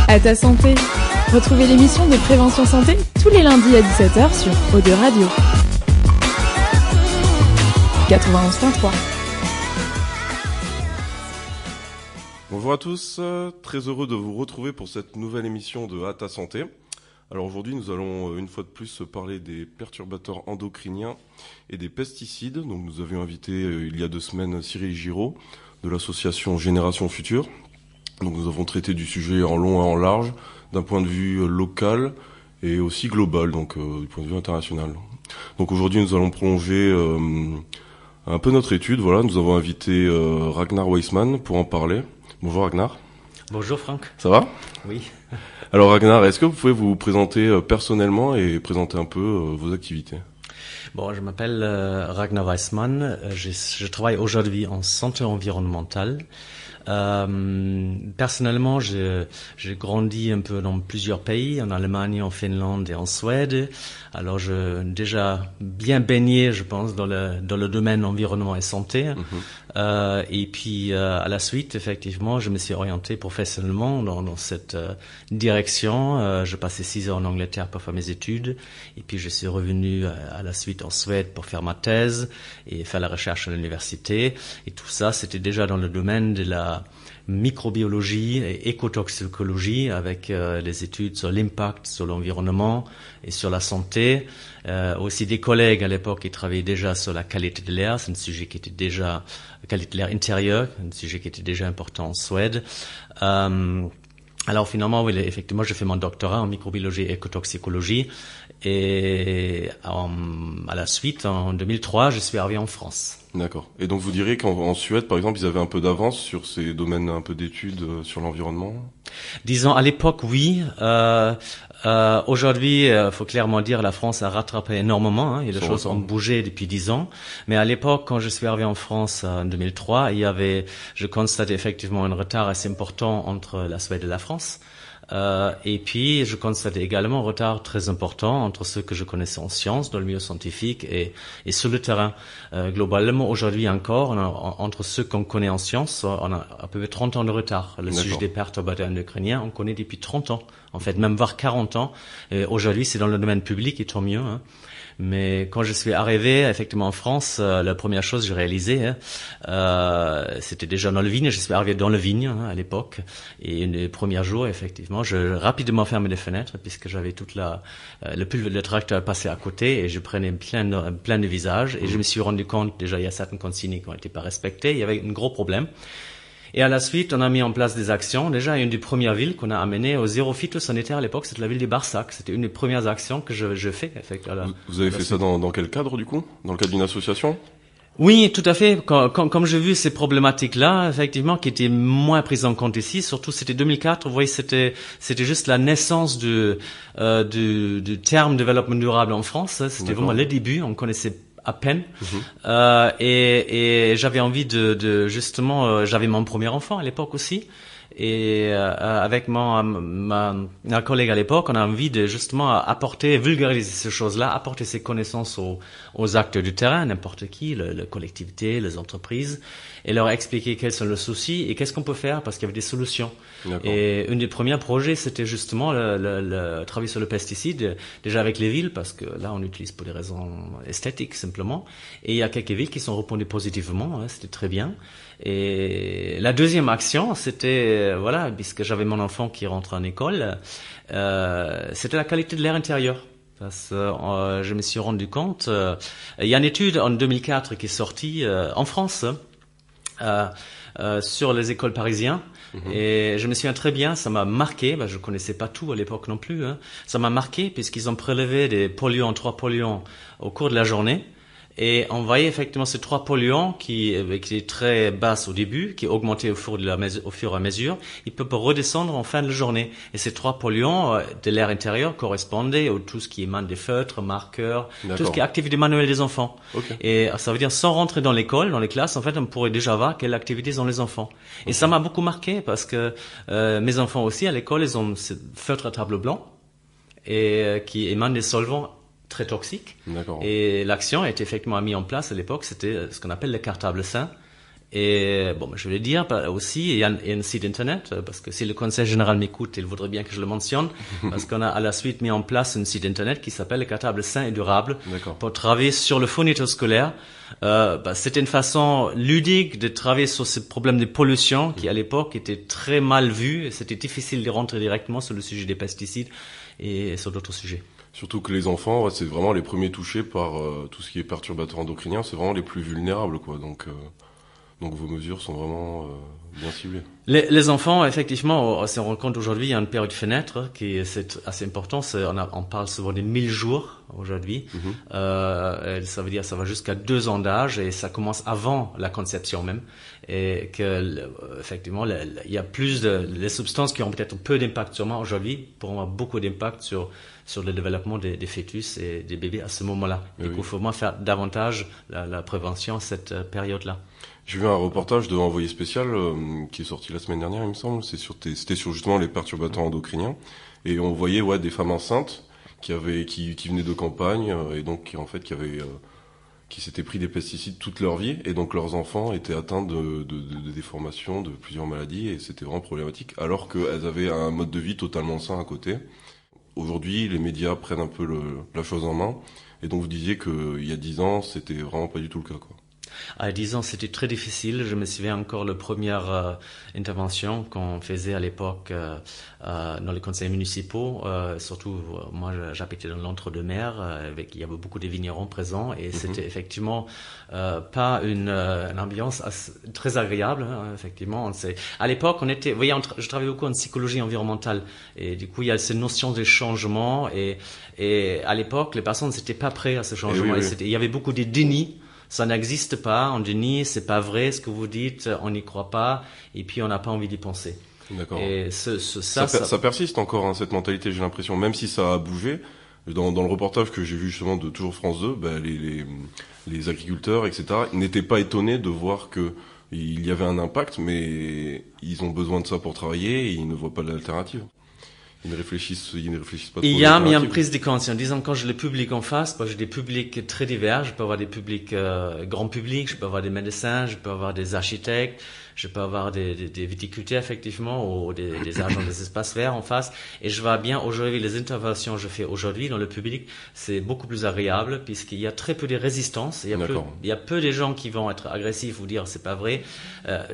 À ta santé. Retrouvez l'émission de Prévention Santé tous les lundis à 17h sur Eau-de Radio. 91.3. Bonjour à tous, très heureux de vous retrouver pour cette nouvelle émission de À ta santé. Alors aujourd'hui nous allons une fois de plus parler des perturbateurs endocriniens et des pesticides. Donc nous avions invité il y a 2 semaines Cyril Giraud de l'association Génération Future. Donc nous avons traité du sujet en long et en large, d'un point de vue local et aussi global, donc du point de vue international. Donc aujourd'hui nous allons prolonger un peu notre étude. Voilà, nous avons invité Ragnar Weissman pour en parler. Bonjour Ragnar. Bonjour Franck. Ça va ? Oui. Alors Ragnar, est-ce que vous pouvez vous présenter personnellement et présenter un peu vos activités ? Bon, je m'appelle Ragnar Weissman. Je travaille aujourd'hui en santé environnementale. Personnellement, j'ai grandi un peu dans plusieurs pays, en Allemagne, en Finlande et en Suède. Alors, je déjà bien baigné, je pense, dans le domaine environnement et santé. Et puis, à la suite, effectivement, je me suis orienté professionnellement dans cette direction. Je passais 6 ans en Angleterre pour faire mes études. Et puis, je suis revenu à la suite en Suède pour faire ma thèse et faire la recherche à l'université. Et tout ça, c'était déjà dans le domaine de la microbiologie et écotoxicologie avec les études sur l'impact sur l'environnement et sur la santé. Aussi des collègues à l'époque qui travaillaient déjà sur la qualité de l'air, c'est un sujet qui était déjà, la qualité de l'air intérieur, un sujet qui était déjà important en Suède. Alors finalement, oui, effectivement, j'ai fait mon doctorat en microbiologie et écotoxicologie et à la suite, en 2003, je suis arrivé en France. D'accord. Et donc vous diriez qu'en Suède, par exemple, ils avaient un peu d'avance sur ces domaines un peu d'études sur l'environnement ? Disons, à l'époque, oui. Aujourd'hui, faut clairement dire, la France a rattrapé énormément, et les choses ont bougé depuis 10 ans. Mais à l'époque, quand je suis arrivé en France en 2003, je constatais effectivement un retard assez important entre la Suède et la France. Et puis, je constatais également un retard très important entre ceux que je connaissais en sciences, dans le milieu scientifique et sur le terrain. Globalement, aujourd'hui encore, entre ceux qu'on connaît en sciences, on a à peu près 30 ans de retard. Le sujet des perturbateurs endocriniens, on connaît depuis 30 ans. En fait, même voire 40 ans. Et aujourd'hui, c'est dans le domaine public et tant mieux, Mais quand je suis arrivé effectivement en France, la première chose que j'ai réalisée, c'était déjà dans le Vigne. Je suis arrivé dans le Vigne à l'époque, et les premiers jours, effectivement, je rapidement fermé les fenêtres puisque j'avais toute le tracteur passé à côté et je prenais plein de visages et je me suis rendu compte déjà il y a certaines consignes qui n'ont été pas respectées. Il y avait un gros problème. Et à la suite, on a mis en place des actions. Déjà, une des premières villes qu'on a amenées au zéro phytosanitaire à l'époque, c'était la ville de Barsac. C'était une des premières actions que je fais. Vous avez fait ça dans quel cadre, du coup ? Dans le cadre d'une association ? Oui, tout à fait. Comme j'ai vu ces problématiques-là, effectivement, qui étaient moins prises en compte ici, surtout c'était 2004, vous voyez, c'était juste la naissance du terme développement durable en France. C'était vraiment le début, on connaissait à peine. Et j'avais envie de justement, j'avais mon premier enfant à l'époque aussi. Et avec ma collègue à l'époque, on a envie de justement vulgariser ces choses-là, apporter ces connaissances aux acteurs du terrain, n'importe qui, les collectivités, les entreprises, et leur expliquer quels sont les soucis et qu'est-ce qu'on peut faire parce qu'il y avait des solutions. Et un des premiers projets, c'était justement le travail sur le pesticide, déjà avec les villes, parce que là, on utilise pour des raisons esthétiques simplement. Et il y a quelques villes qui sont répondues positivement, c'était très bien. Et la deuxième action, c'était, puisque j'avais mon enfant qui rentre en école, c'était la qualité de l'air intérieur. Parce que je me suis rendu compte, il y a une étude en 2004 qui est sortie en France sur les écoles parisiennes. Et je me souviens très bien, ça m'a marqué, je connaissais pas tout à l'époque non plus, ça m'a marqué puisqu'ils ont prélevé des polluants, 3 polluants au cours de la journée. Et on voyait effectivement ces 3 polluants qui est très basse au début, qui augmentaient au fur et à mesure. Ils peuvent redescendre en fin de journée. Et ces 3 polluants de l'air intérieur correspondaient à tout ce qui émane des feutres, marqueurs, tout ce qui est activité manuelle des enfants. Et ça veut dire, sans rentrer dans l'école, dans les classes, en fait, on pourrait déjà voir quelles activités ont les enfants. Et ça m'a beaucoup marqué parce que mes enfants aussi, à l'école, ils ont ce feutre à tableau blanc et qui émanent des solvants très toxique. D'accord. Et l'action a été effectivement mise en place à l'époque, c'était ce qu'on appelle le cartable sain. Et bon, je vais le dire aussi, il y a un site internet, parce que si le conseil général m'écoute, il voudrait bien que je le mentionne, parce qu'on a à la suite mis en place un site internet qui s'appelle le Cartable sain et durable pour travailler sur le fourniture scolaire. C'était une façon ludique de travailler sur ce problème de pollution qui à l'époque était très mal vu, et c'était difficile de rentrer directement sur le sujet des pesticides et sur d'autres sujets. Surtout que les enfants, c'est vraiment les premiers touchés par tout ce qui est perturbateurs endocriniens, c'est vraiment les plus vulnérables, quoi. Donc vos mesures sont vraiment bien ciblées. Les enfants, effectivement, on se rend compte aujourd'hui, il y a une période fenêtre qui est assez importante. On parle souvent des 1000 jours aujourd'hui. Ça veut dire ça va jusqu'à 2 ans d'âge et ça commence avant la conception même. Et que effectivement, il y a plus les substances qui ont peut-être peu d'impact sur moi aujourd'hui pourront avoir beaucoup d'impact sur le développement des fœtus et des bébés à ce moment-là. Du coup, il faut moins faire davantage la prévention à cette période-là. J'ai vu un reportage de Envoyé spécial qui est sorti la semaine dernière, il me semble. C'était sur justement les perturbateurs endocriniens et on voyait des femmes enceintes qui venaient de campagne et donc qui s'étaient pris des pesticides toute leur vie et donc leurs enfants étaient atteints de déformations, de plusieurs maladies et c'était vraiment problématique alors qu'elles avaient un mode de vie totalement sain à côté. Aujourd'hui, les médias prennent un peu la chose en main et donc vous disiez qu'il y a 10 ans, c'était vraiment pas du tout le cas, quoi. À 10 ans, c'était très difficile. Je me souviens encore la première intervention qu'on faisait à l'époque dans les conseils municipaux. Surtout, moi, j'habitais dans l'entre-deux-mers, il y avait beaucoup de vignerons présents et c'était effectivement pas une ambiance très agréable. Hein, effectivement, à l'époque, vous voyez, je travaillais beaucoup en psychologie environnementale et du coup, il y a cette notion de changement et à l'époque, les personnes n'étaient pas prêtes à ce changement. Il y avait beaucoup de déni. Ça n'existe pas, on dénie, c'est pas vrai ce que vous dites, on n'y croit pas, et puis on n'a pas envie d'y penser. D'accord. Et ça persiste encore, hein, cette mentalité, j'ai l'impression, même si ça a bougé. Dans le reportage que j'ai vu justement de Toujours France 2, les agriculteurs, etc., n'étaient pas étonnés de voir que il y avait un impact, mais ils ont besoin de ça pour travailler et ils ne voient pas d'alternative. Ils ne réfléchissent pas trop. Il y a une prise de conscience. Disons, quand je le public en face, parce que j'ai des publics très divers, je peux avoir des publics grand public, je peux avoir des médecins, je peux avoir des architectes, je peux avoir des viticulteurs effectivement ou des agents des espaces verts en face. Et je vois bien aujourd'hui les interventions que je fais aujourd'hui dans le public, c'est beaucoup plus agréable puisqu'il y a très peu de résistance. Il y a peu de gens qui vont être agressifs ou dire c'est pas vrai.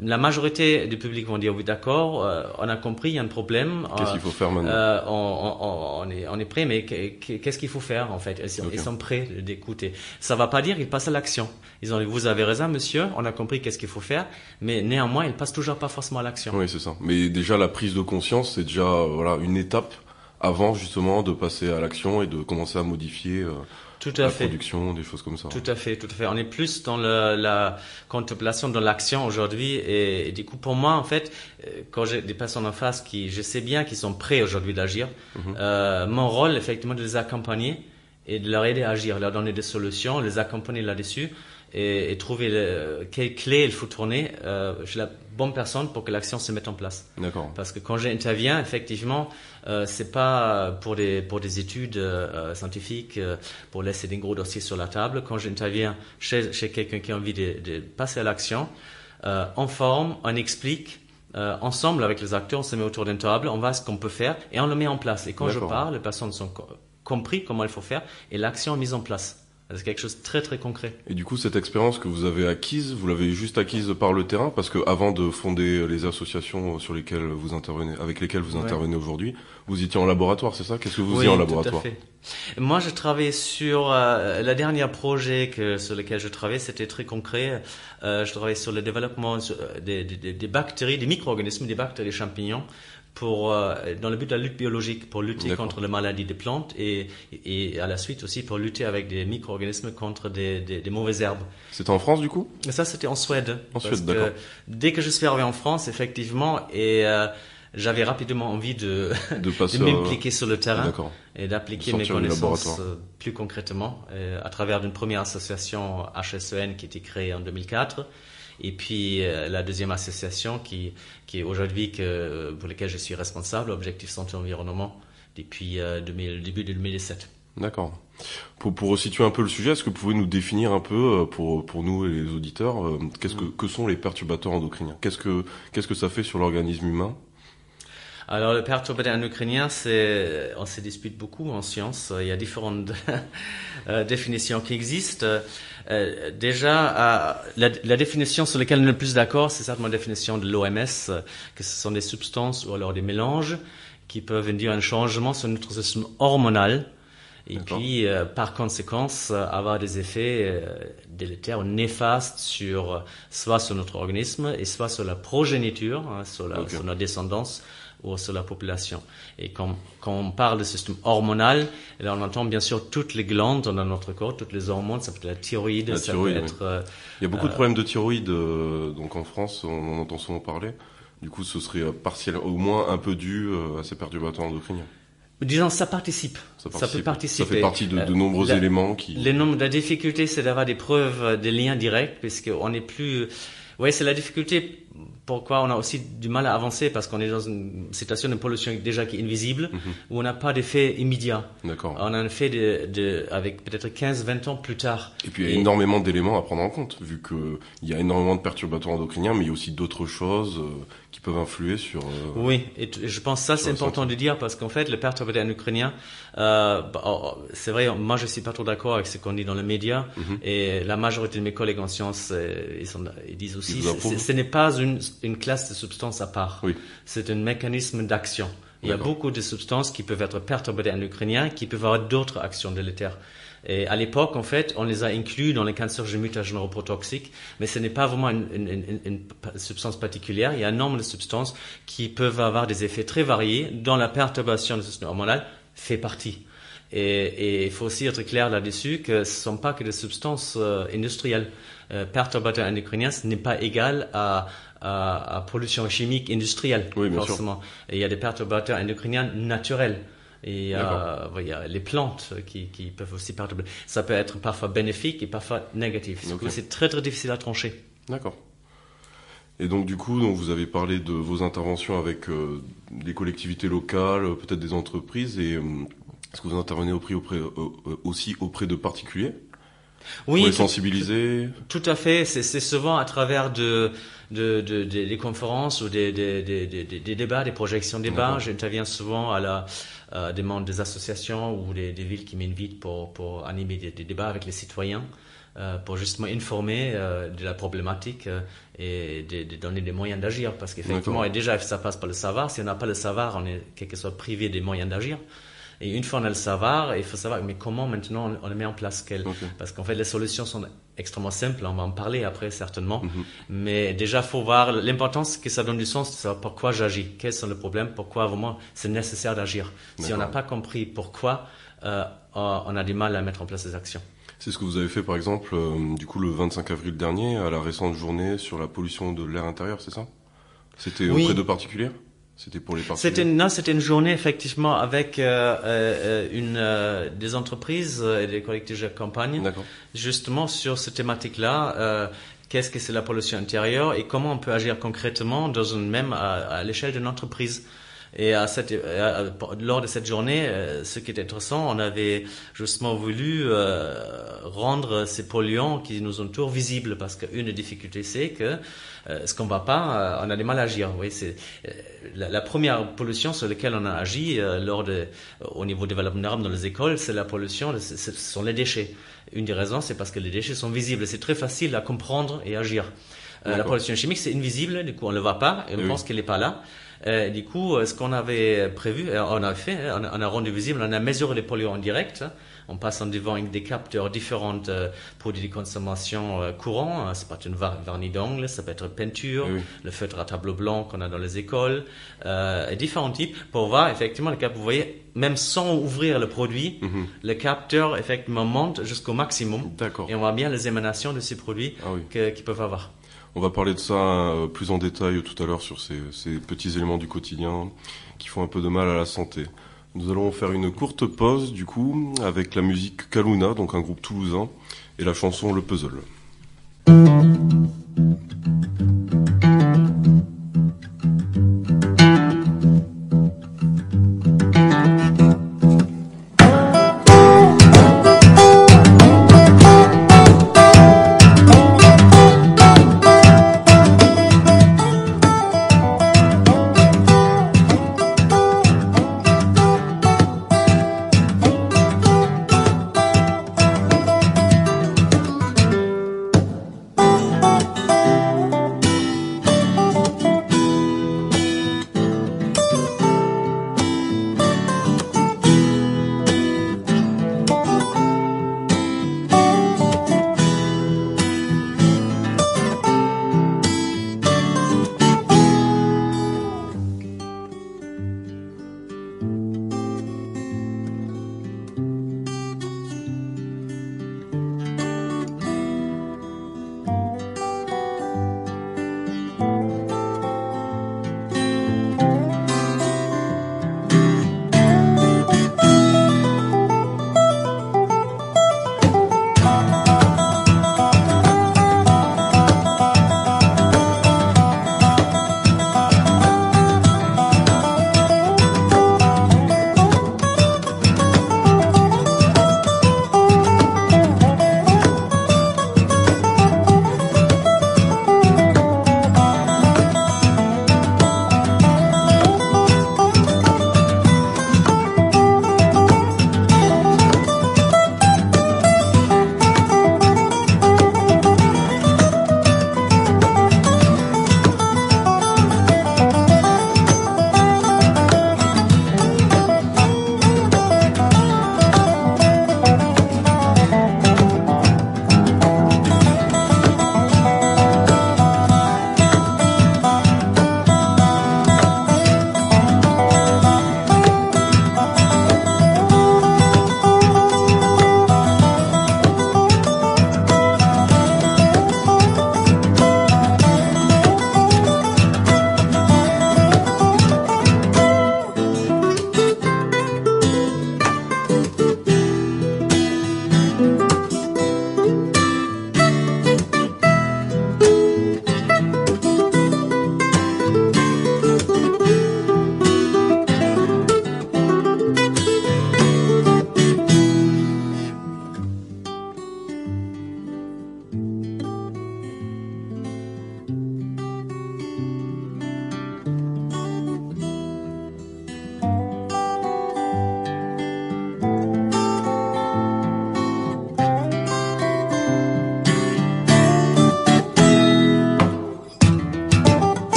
La majorité du public vont dire oui d'accord, on a compris, il y a un problème. Qu'est-ce qu'il faut faire maintenant? On est prêt, mais qu'est-ce qu'il faut faire en fait? Ils sont prêts d'écouter. Ça va pas dire qu'ils passent à l'action. Ils ont dit vous avez raison monsieur, on a compris qu'est-ce qu'il faut faire, mais néanmoins ils passent toujours pas forcément à l'action. Oui c'est ça. Mais déjà la prise de conscience c'est déjà une étape avant justement de passer à l'action et de commencer à modifier la production, des choses comme ça. Tout à fait. On est plus dans la contemplation, dans l'action aujourd'hui et du coup pour moi en fait quand j'ai des personnes en face je sais bien qu'ils sont prêts aujourd'hui d'agir, mon rôle effectivement de les accompagner et de leur aider à agir, leur donner des solutions, les accompagner là-dessus et trouver quelle clé il faut tourner chez la bonne personne pour que l'action se mette en place. D'accord. Parce que quand j'interviens, effectivement, c'est pas pour des études scientifiques, pour laisser des gros dossiers sur la table. Quand j'interviens chez quelqu'un qui a envie de passer à l'action, on forme, on explique. Ensemble avec les acteurs, on se met autour d'une table, on voit ce qu'on peut faire et on le met en place. Et quand je parle, les personnes sont compris comment il faut faire et l'action est mise en place. C'est quelque chose de très très concret. Et du coup, cette expérience que vous avez acquise, vous l'avez juste acquise par le terrain, parce que avant de fonder les associations avec lesquelles vous intervenez aujourd'hui, vous étiez en laboratoire, c'est ça? Qu'est-ce que vous faisiez en laboratoire? Tout à fait. Moi, je travaillais sur le dernier projet sur lequel je travaillais, c'était très concret. Je travaillais sur le développement des bactéries, des micro-organismes, des bactéries, des champignons. Dans le but de la lutte biologique, pour lutter contre les maladies des plantes et à la suite aussi pour lutter avec des micro-organismes contre des mauvaises herbes. C'était en France du coup? Ça c'était en Suède. D'accord. Dès que je suis arrivé en France, effectivement, et j'avais rapidement envie de m'impliquer sur le terrain et d'appliquer mes connaissances plus concrètement à travers d'une première association HSEN qui a été créée en 2004. Et puis la deuxième association qui est aujourd'hui pour laquelle je suis responsable, Objectif Santé Environnement, depuis début de 2017. D'accord. Pour resituer un peu le sujet, est-ce que vous pouvez nous définir un peu, pour nous et les auditeurs, que sont les perturbateurs endocriniens? Qu'est-ce que ça fait sur l'organisme humain? Alors, le perturbateur endocrinien, on se dispute beaucoup en science. Il y a différentes définitions qui existent. Déjà, la définition sur laquelle on est le plus d'accord, c'est certainement la définition de l'OMS, que ce sont des substances ou alors des mélanges qui peuvent induire un changement sur notre système hormonal et puis, par conséquence, avoir des effets délétères ou néfastes soit sur notre organisme et soit sur la progéniture, sur notre descendance ou sur la population. Et quand on parle de système hormonal, là on entend bien sûr toutes les glandes dans notre corps, toutes les hormones, ça peut être la thyroïde, peut être... Il y a beaucoup de problèmes de thyroïde, donc en France, on en entend souvent parler. Du coup, ce serait partiel, au moins un peu dû à ces perturbateurs endocriniens. Disons, ça participe. Ça peut participer. Ça fait partie de nombreux éléments qui... La difficulté, c'est d'avoir des preuves, des liens directs, puisqu'on n'est plus... Oui, c'est la difficulté. Pourquoi on a aussi du mal à avancer, parce qu'on est dans une situation de pollution déjà qui est invisible, où on n'a pas d'effet immédiat. D'accord. On a un effet avec peut-être 15-20 ans plus tard. Et puis il y a énormément d'éléments à prendre en compte, vu qu'il y a énormément de perturbateurs endocriniens, mais il y a aussi d'autres choses qui peuvent influer sur... Oui, et je pense que ça c'est important de dire, parce qu'en fait, le perturbateur endocrinien, c'est vrai, moi je suis pas trop d'accord avec ce qu'on dit dans les médias, et la majorité de mes collègues en sciences, ils disent aussi, ce n'est pas une classe de substances à part. Oui. C'est un mécanisme d'action. Il y a beaucoup de substances qui peuvent être perturbateurs endocriniens, qui peuvent avoir d'autres actions délétères. Et à l'époque, en fait, on les a inclus dans les cancers mutagènes reprotoxiques, mais ce n'est pas vraiment une substance particulière. Il y a un nombre de substances qui peuvent avoir des effets très variés, dont la perturbation du système hormonal fait partie. Et il faut aussi être clair là-dessus que ce ne sont pas que des substances industrielles. Perturbateurs endocriniens, ce n'est pas égal à pollution chimique industrielle, forcément. Et il y a des perturbateurs endocriniens naturels. Et il y a les plantes qui peuvent aussi perturber. Ça peut être parfois bénéfique et parfois négatif. C'est très très difficile à trancher. D'accord. Et donc du coup, vous avez parlé de vos interventions avec des collectivités locales, peut-être des entreprises, et est-ce que vous intervenez aussi auprès de particuliers? Oui, pour les sensibiliser. Tout à fait. C'est souvent à travers des conférences ou des débats, des projections de débats. J'interviens souvent à la demande des associations ou des villes qui m'invitent pour animer des débats avec les citoyens, pour justement informer de la problématique et de donner des moyens d'agir. Parce qu'effectivement, et déjà, ça passe par le savoir. Si on n'a pas le savoir, on est quelque soit privé des moyens d'agir. Et une fois on a le savoir, il faut savoir, mais comment maintenant on le met en place? Parce qu'en fait, les solutions sont extrêmement simples, on va en parler après certainement. Mais déjà, il faut voir l'importance que ça donne du sens, de savoir pourquoi j'agis, quels sont les problèmes, pourquoi vraiment c'est nécessaire d'agir. Si on n'a pas compris pourquoi, on a du mal à mettre en place des actions. C'est ce que vous avez fait par exemple, du coup le 25 avril dernier, à la récente journée sur la pollution de l'air intérieur, c'est ça? C'était auprès de particuliers? C'était pour les particuliers? C'était une journée effectivement avec des entreprises et des collectivités de campagne, justement sur cette thématique-là. Qu'est-ce que c'est la pollution intérieure et comment on peut agir concrètement même à l'échelle d'une entreprise. Et lors de cette journée, ce qui est intéressant, on avait justement voulu rendre ces polluants qui nous entourent visibles, parce qu'une des difficultés, c'est que ce qu'on ne va pas, on a du mal à agir. Oui, c'est la première pollution sur laquelle on a agi au niveau du développement durable dans les écoles, c'est la pollution, ce sont les déchets. Une des raisons, c'est parce que les déchets sont visibles. C'est très facile à comprendre et agir. La pollution chimique, c'est invisible, du coup, on ne le voit pas et on pense qu'elle n'est pas là. Du coup, ce qu'on avait prévu, on a rendu visible, on a mesuré les polluants en direct, en passant devant des capteurs différents produits de consommation courants. Ça peut être une vernis d'ongles, ça peut être peinture, le feutre à tableau blanc qu'on a dans les écoles, et différents types, pour voir effectivement le capteur. Vous voyez, même sans ouvrir le produit, le capteur effectivement monte jusqu'au maximum, et on voit bien les émanations de ces produits qu'ils peuvent avoir. On va parler de ça plus en détail tout à l'heure sur ces petits éléments du quotidien qui font un peu de mal à la santé. Nous allons faire une courte pause du coup avec la musique Kaluna, donc un groupe toulousain, et la chanson Le Puzzle.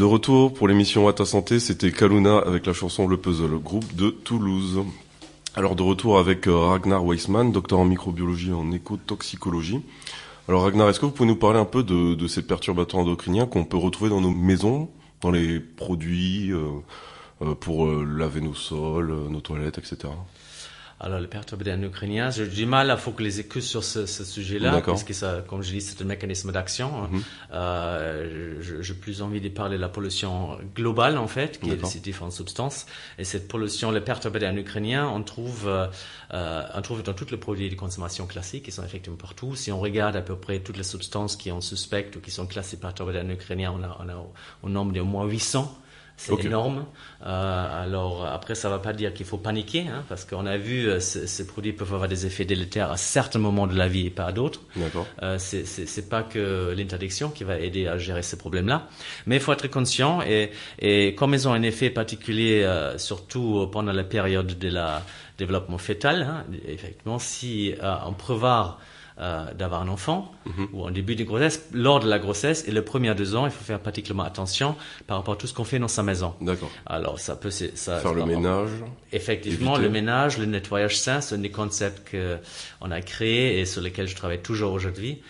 De retour pour l'émission À ta santé, c'était Kaluna avec la chanson Le Puzzle, groupe de Toulouse. Alors de retour avec Ragnar Weissman, docteur en microbiologie et en écotoxicologie. Alors Ragnar, est-ce que vous pouvez nous parler un peu de ces perturbateurs endocriniens qu'on peut retrouver dans nos maisons, dans les produits pour laver nos sols, nos toilettes, etc. Alors, les perturbateurs endocriniens, j'ai du mal à focaliser que sur ce sujet-là, parce que ça, comme je dis, c'est un mécanisme d'action. J'ai plus envie de parler de la pollution globale, en fait, qui est de ces différentes substances. Et cette pollution, les perturbateurs endocriniens, on trouve dans tous les produits de consommation classiques, qui sont effectivement partout. Si on regarde à peu près toutes les substances qui sont suspectes ou qui sont classées perturbateurs endocriniens, on a au nombre d'au moins 800. C'est énorme. Alors après, ça ne va pas dire qu'il faut paniquer, parce qu'on a vu ces produits peuvent avoir des effets délétères à certains moments de la vie et pas à d'autres. D'accord. C'est pas que l'interdiction qui va aider à gérer ces problèmes-là, mais il faut être conscient et comme ils ont un effet particulier, surtout pendant la période de la développement fœtal, effectivement, si on prévoit d'avoir un enfant ou en début de grossesse, lors de la grossesse et les premiers 2 ans, il faut faire particulièrement attention par rapport à tout ce qu'on fait dans sa maison. D'accord. Alors ça peut faire le ménage. Effectivement, éviter. Le ménage, le nettoyage sain, c'est un des concepts qu'on a créés et sur lesquels je travaille toujours aujourd'hui.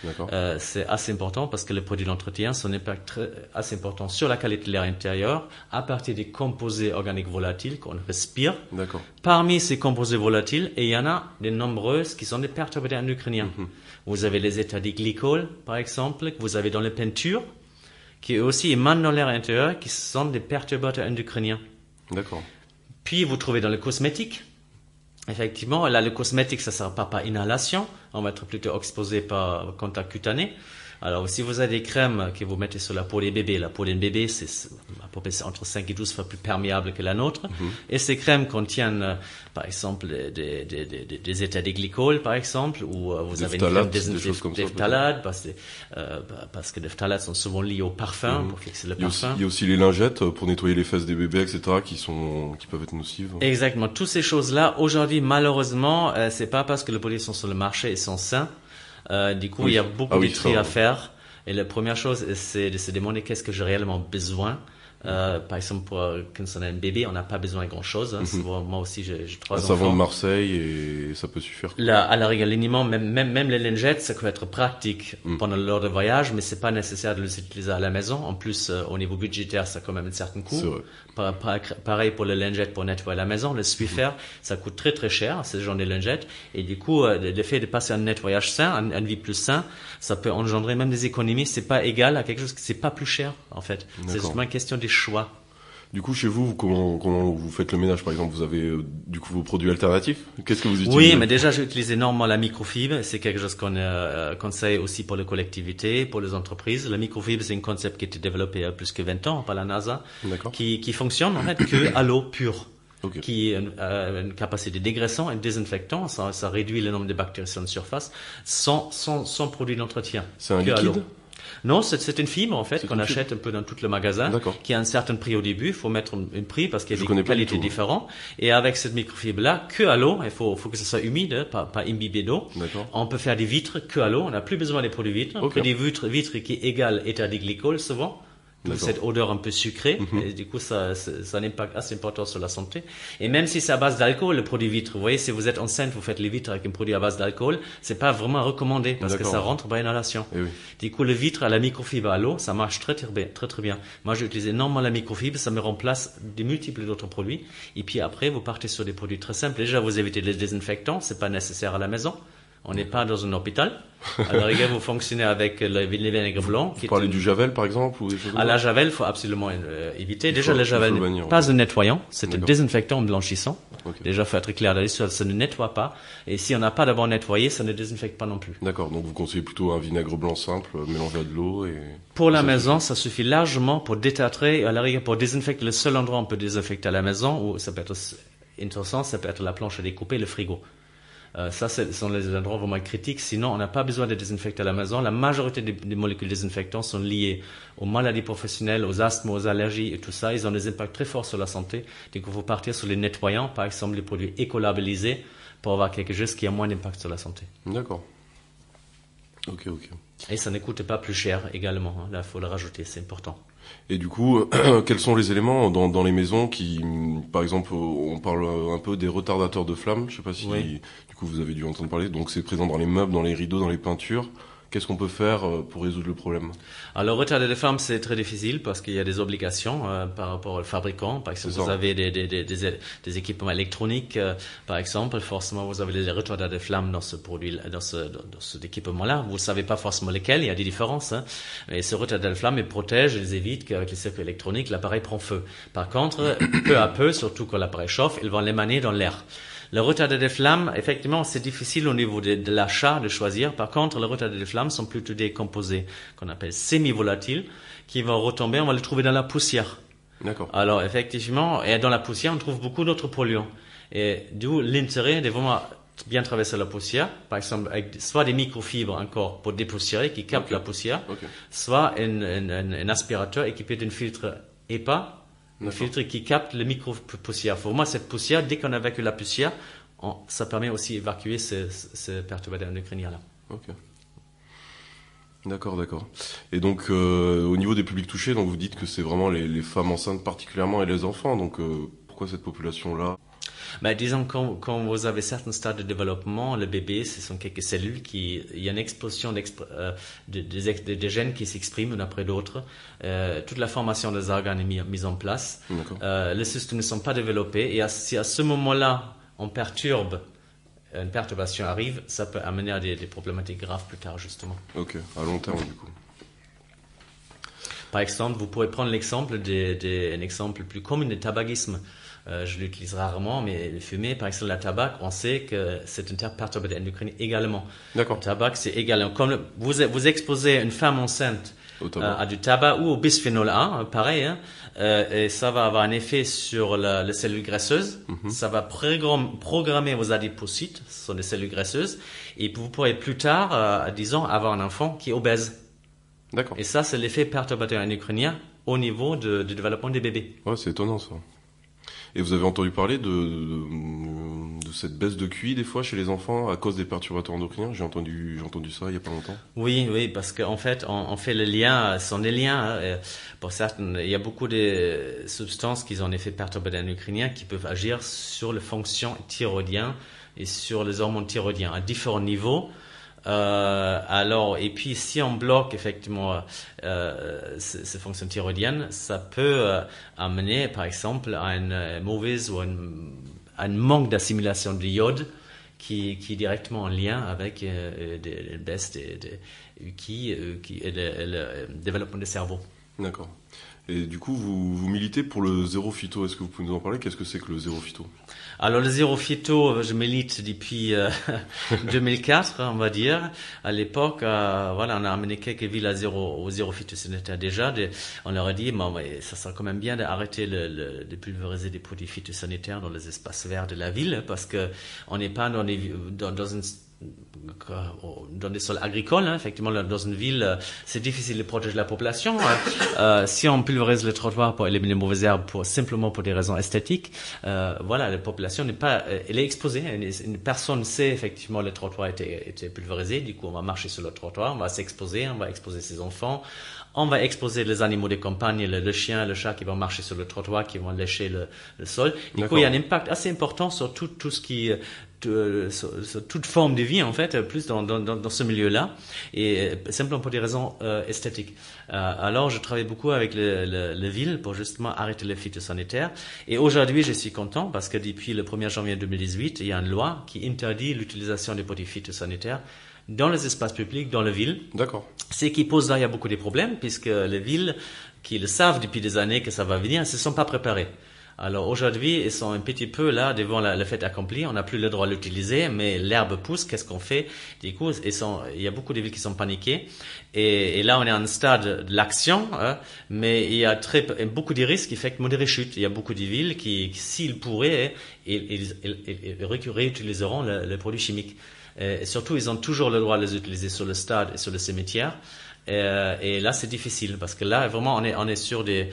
C'est assez important parce que les produits d'entretien sont un impact assez important sur la qualité de l'air intérieur à partir des composés organiques volatiles qu'on respire. D'accord. Parmi ces composés volatiles, et il y en a de nombreuses qui sont des perturbateurs endocriniens. Vous avez les états de glycol, par exemple, que vous avez dans les peintures, qui aussi émanent dans l'air intérieur, qui sont des perturbateurs endocriniens. D'accord. Puis vous trouvez dans les cosmétiques. Effectivement, là, le cosmétique, ça ne sert pas par inhalation. On va être plutôt exposé par contact cutané. Alors, si vous avez des crèmes que vous mettez sur la peau des bébés, la peau d'un bébé, c'est à peu près entre 5 et 12 fois plus perméable que la nôtre. Et ces crèmes contiennent, par exemple, des états de glycol, par exemple, ou vous avez une crème des phtalates, parce que les phtalates sont souvent liés au parfum, pour fixer le parfum. Il y a aussi les lingettes pour nettoyer les fesses des bébés, etc., qui peuvent être nocives. Exactement. Toutes ces choses-là, aujourd'hui, malheureusement, c'est pas parce que les produits sont sur le marché et sont sains. Du coup, il y a beaucoup de tri à faire. Et la première chose, c'est de se demander qu'est-ce que j'ai réellement besoin. Par exemple, pour concernant un bébé, on n'a pas besoin de grand-chose. Moi aussi, j'ai 3 enfants. Un savon de Marseille et ça peut suffire. Là, à la rigueur, même les lingettes, ça peut être pratique pendant l'heure de voyage, mais c'est pas nécessaire de les utiliser à la maison. En plus, au niveau budgétaire, ça a quand même un certain coût. C'est vrai. Pareil pour les lingettes pour nettoyer la maison. Le Swiffer, ça coûte très très cher, ce genre de lingettes. Et du coup, le fait de passer un nettoyage sain, une vie plus sain, ça peut engendrer même des économies. C'est pas égal à quelque chose qui c'est pas plus cher, en fait. C'est justement une question des choix. Du coup, chez vous, comment vous faites le ménage, par exemple? Vous avez du coup vos produits alternatifs? Qu'est-ce que vous utilisez? Oui, mais déjà, j'utilise énormément la microfibre. C'est quelque chose qu'on conseille aussi pour les collectivités, pour les entreprises. La microfibre, c'est un concept qui a été développé il y a plus que 20 ans par la NASA, qui fonctionne en fait que à l'eau pure. Qui a une capacité dégraissant et désinfectant, ça réduit le nombre de bactéries sur une surface sans produit d'entretien. C'est un liquide? Non, c'est une fibre en fait qu'on achète un peu dans tout le magasin, qui a un certain prix au début. Il faut mettre un prix parce qu'il y a des qualités différentes. Et avec cette microfibre-là, que à l'eau, il faut que ce soit humide, pas imbibé d'eau. On peut faire des vitres que à l'eau. On n'a plus besoin des produits vitres. On fait des vitres qui égalent état de glycol souvent. Cette odeur un peu sucrée, et du coup ça a un impact assez important sur la santé. Et même si c'est à base d'alcool, le produit vitre, vous voyez, si vous êtes enceinte, vous faites les vitres avec un produit à base d'alcool, c'est pas vraiment recommandé parce que ça rentre par inhalation. Du coup, le vitre à la microfibre à l'eau, ça marche très bien. Moi, j'ai utilisé énormément la microfibre, ça me remplace des multiples d'autres produits. Et puis après, vous partez sur des produits très simples. Déjà, vous évitez les désinfectants, c'est pas nécessaire à la maison. On n'est pas dans un hôpital. À la rigueur, vous fonctionnez avec le vinaigre blanc. Vous parlez du Javel, par exemple, ou des choses comme ça? La Javel, il faut absolument éviter. Déjà, le Javel n'est pas un nettoyant, c'est un désinfectant blanchissant. Déjà, il faut être clair là-dessus, ça ne nettoie pas. Et si on n'a pas d'abord nettoyé, ça ne désinfecte pas non plus. D'accord, donc vous conseillez plutôt un vinaigre blanc simple, mélangé à de l'eau et... Pour la maison, ça suffit largement pour détartrer, à la rigueur, pour désinfecter. Le seul endroit où on peut désinfecter à la maison, où ça peut être intéressant, ça peut être la planche à découper, le frigo. Ça, ce sont les endroits vraiment critiques. Sinon, on n'a pas besoin de désinfecter à la maison. La majorité des molécules désinfectantes sont liées aux maladies professionnelles, aux asthmes, aux allergies et tout ça. Ils ont des impacts très forts sur la santé. Donc, il faut partir sur les nettoyants, par exemple les produits écolabellisés, pour avoir quelque chose qui a moins d'impact sur la santé. D'accord. Ok. Et ça ne coûte pas plus cher également. Hein. Là, faut le rajouter, c'est important. Et du coup, quels sont les éléments dans les maisons qui, par exemple, on parle un peu des retardateurs de flammes. Je sais pas si, du coup, vous avez dû entendre parler. Donc, c'est présent dans les meubles, dans les rideaux, dans les peintures. Qu'est-ce qu'on peut faire pour résoudre le problème? Alors, retarder les flammes, c'est très difficile parce qu'il y a des obligations par rapport au fabricant. Par exemple, vous avez des équipements électroniques, par exemple, forcément, vous avez des retardats de flammes dans ce produit, dans cet équipement-là. Vous ne savez pas forcément lesquels, il y a des différences. Hein. Et ce retardant de flammes, ils protègent, ils évitent qu'avec les circuits électroniques, l'appareil prend feu. Par contre, peu à peu, surtout quand l'appareil chauffe, ils vont l'émaner dans l'air. Le retardant des flammes, effectivement, c'est difficile au niveau de l'achat de choisir. Par contre, le retardant des flammes sont plutôt des composés qu'on appelle semi-volatiles qui vont retomber, on va les trouver dans la poussière. D'accord. Alors, effectivement, et dans la poussière, on trouve beaucoup d'autres polluants. Et d'où l'intérêt de vraiment bien traverser la poussière, par exemple, avec soit des microfibres encore pour dépoussiérer, qui captent la poussière, soit un aspirateur équipé d'un filtre EPA, un filtre qui capte le micro-poussière. Pour moi, cette poussière, dès qu'on évacue la poussière, ça permet aussi d'évacuer ce perturbateur endocrinien-là. Ok. D'accord. Et donc, au niveau des publics touchés, donc vous dites que c'est vraiment les femmes enceintes particulièrement et les enfants. Donc, pourquoi cette population-là? Disons, quand vous avez certains stades de développement, le bébé, ce sont quelques cellules il y a une explosion des gènes qui s'expriment l'un après l'autre. Toute la formation des organes est mise en place. Les systèmes ne sont pas développés. Et si à ce moment-là, une perturbation arrive, ça peut amener à des problématiques graves plus tard, justement. Ok, à long terme, du coup. Par exemple, vous pourrez prendre l'exemple un exemple plus commun de tabagisme. Je l'utilise rarement, mais le fumer, par exemple, la tabac, on sait que c'est un perturbateur endocrinien également. D'accord. Le tabac, c'est également. Comme vous exposez une femme enceinte à du tabac ou au bisphénol A, pareil, hein, et ça va avoir un effet sur les cellules graisseuses. Ça va programmer vos adipocytes, ce sont des cellules graisseuses, et vous pourrez plus tard, disons, avoir un enfant qui est obèse. D'accord. Et ça, c'est l'effet perturbateur endocrinien au niveau du développement des bébés. Ouais, c'est étonnant ça. Et vous avez entendu parler de cette baisse de QI des fois chez les enfants à cause des perturbateurs endocriniens? J'ai entendu ça il y a pas longtemps. Oui, parce qu'en fait, on fait le lien, ce sont des liens. Pour certaines, il y a beaucoup de substances qui ont un effet perturbateur endocrinien qui peuvent agir sur les fonctions thyroïdiennes et sur les hormones thyroïdiennes à différents niveaux. Et puis si on bloque effectivement ces fonctions thyroïdiennes, ça peut amener par exemple à une mauvaise ou à un manque d'assimilation de iode qui est directement en lien avec une baisse et le développement du cerveau. D'accord. Et du coup, vous militez pour le zéro phyto. Est-ce que vous pouvez nous en parler? Qu'est-ce que c'est que le zéro phyto? Alors, le zéro phyto, je milite depuis 2004, on va dire. À l'époque, on a amené quelques villes au zéro phytosanitaire déjà. On leur a dit, ça serait quand même bien d'arrêter de pulvériser des produits phytosanitaires dans les espaces verts de la ville, parce que on n'est pas dans des sols agricoles, hein, effectivement, dans une ville, c'est difficile de protéger la population. Si on pulvérise le trottoir pour éliminer les mauvaises herbes, simplement pour des raisons esthétiques, la population elle est exposée. Une personne sait effectivement le trottoir était pulvérisé, du coup on va marcher sur le trottoir, on va s'exposer, on va exposer ses enfants, on va exposer les animaux des campagnes, le chien, le chat qui vont marcher sur le trottoir, qui vont lécher le sol. Du coup, il y a un impact assez important sur tout ce qui sur toute forme de vie en fait, plus dans ce milieu-là, et simplement pour des raisons esthétiques. Alors je travaille beaucoup avec les villes pour justement arrêter les phytosanitaires, et aujourd'hui je suis content parce que depuis le 1er janvier 2018 il y a une loi qui interdit l'utilisation des produits phytosanitaires dans les espaces publics, dans les villes. D'accord. Ce qui pose là, il y a beaucoup de problèmes, puisque les villes qui le savent depuis des années que ça va venir, ne se sont pas préparées. Alors aujourd'hui, ils sont un petit peu là devant le fait accompli. On n'a plus le droit de l'utiliser, mais l'herbe pousse. Qu'est-ce qu'on fait? Du coup, il y a beaucoup de villes qui sont paniquées. Et là, on est à un stade de l'action, hein, mais il y a beaucoup de risques qui font modérer rechutes. Il y a beaucoup de villes qui, s'ils pourraient, ils réutiliseront les produits chimiques. Et surtout, ils ont toujours le droit de les utiliser sur le stade et sur le cimetière. Et là, c'est difficile parce que là, vraiment, on est sur des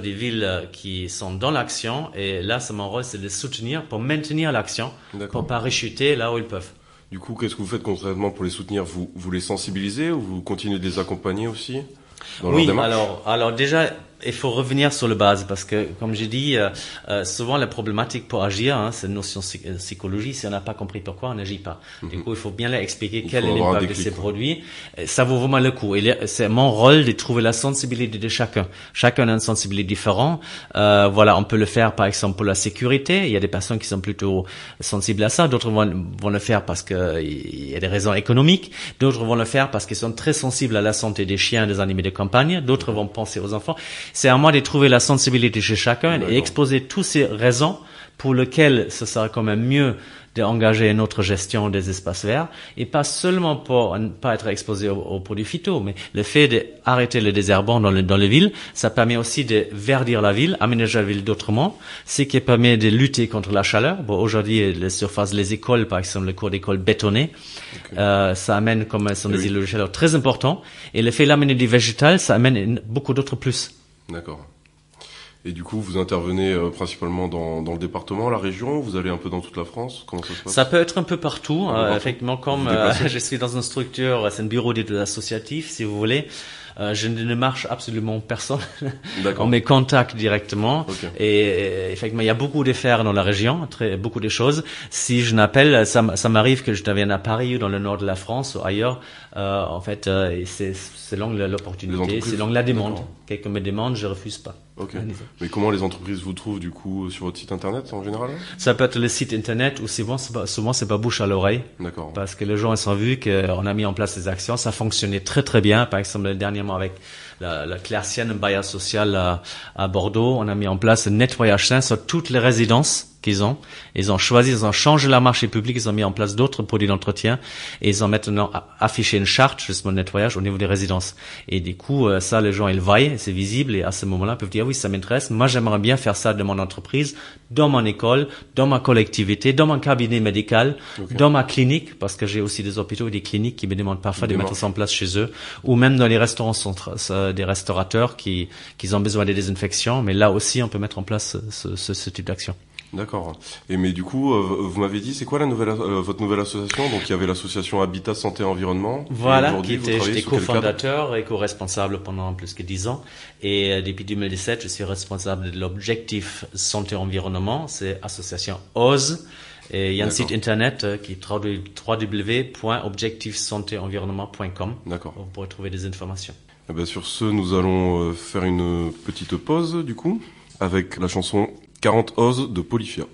villes qui sont dans l'action. Et là, mon rôle, c'est de les soutenir pour maintenir l'action, pour pas rechuter là où ils peuvent. Du coup, qu'est-ce que vous faites concrètement pour les soutenir? Vous les sensibilisez ou vous continuez de les accompagner aussi dans leur démarche? Alors déjà, il faut revenir sur le base parce que, comme j'ai dit, souvent la problématique pour agir, c'est une notion de psychologie. Si on n'a pas compris pourquoi, on n'agit pas. Du coup, il faut bien leur expliquer quel est l'impact de ces produits. Ça vaut vraiment le coup. C'est mon rôle de trouver la sensibilité de chacun. Chacun a une sensibilité différente. Voilà, on peut le faire par exemple pour la sécurité. Il y a des personnes qui sont plutôt sensibles à ça. D'autres vont le faire parce que il y a des raisons économiques. D'autres vont le faire parce qu'ils sont très sensibles à la santé des chiens, des animaux de campagne. D'autres vont penser aux enfants. C'est à moi de trouver la sensibilité chez chacun et exposer toutes ces raisons pour lesquelles ce sera quand même mieux d'engager une autre gestion des espaces verts et pas seulement pour ne pas être exposé aux produits phyto, mais le fait d'arrêter le désherbant dans les villes, ça permet aussi de verdir la ville, aménager la ville d'autrement, ce qui permet de lutter contre la chaleur. Bon, aujourd'hui, les surfaces, les écoles, par exemple, les cours d'école bétonnées, ça amène comme sont des îlots de chaleur très importants et le fait d'amener du végétal, ça amène beaucoup d'autres plus. D'accord. Et du coup, vous intervenez principalement dans le département, la région, vous allez un peu dans toute la France? Comment ça se passe? Ça peut être un peu partout. Effectivement, comme je suis dans une structure, c'est un bureau d'études associatif, si vous voulez. Je ne marche absolument personne. On me contacte directement. Okay. Et effectivement, il y a beaucoup de faire dans la région, beaucoup de choses. Si je n'appelle, ça m'arrive que je devienne à Paris ou dans le nord de la France ou ailleurs. En fait, c'est selon l'opportunité, selon la demande. Quelqu'un me demande, je refuse pas. Ok. Mais comment les entreprises vous trouvent du coup sur votre site internet en général? Ça peut être le site internet ou souvent c'est pas bouche à l'oreille. D'accord. Parce que les gens ils ont vu qu'on a mis en place des actions, ça fonctionnait très très bien. Par exemple, dernièrement avec la Claircienne, un bailleur social à Bordeaux, on a mis en place un nettoyage sain sur toutes les résidences qu'ils ont. Ils ont changé la marché public, ils ont mis en place d'autres produits d'entretien et ils ont maintenant affiché une charte justement de nettoyage au niveau des résidences. Et du coup, ça, les gens, ils voient, c'est visible et à ce moment-là, ils peuvent dire oui, ça m'intéresse. Moi, j'aimerais bien faire ça de mon entreprise, dans mon école, dans ma collectivité, dans mon cabinet médical, dans ma clinique, parce que j'ai aussi des hôpitaux et des cliniques qui me demandent parfois de mettre ça en place chez eux, ou même dans les restaurants, des restaurateurs qui ont besoin de désinfection. Mais là aussi, on peut mettre en place ce type d'action. D'accord. Et mais du coup, vous m'avez dit, c'est quoi votre nouvelle association? Donc il y avait l'association Habitat Santé Environnement. Voilà, j'étais cofondateur et co-responsable pendant plus que 10 ans. Et depuis 2017, je suis responsable de l'objectif Santé Environnement. C'est association OSE. Et il y a un site internet qui est www.objectifsantéenvironnement.com. D'accord. Vous pourrez trouver des informations. Eh ben, sur ce, nous allons faire une petite pause du coup avec la chanson 40 oses de Polyphia.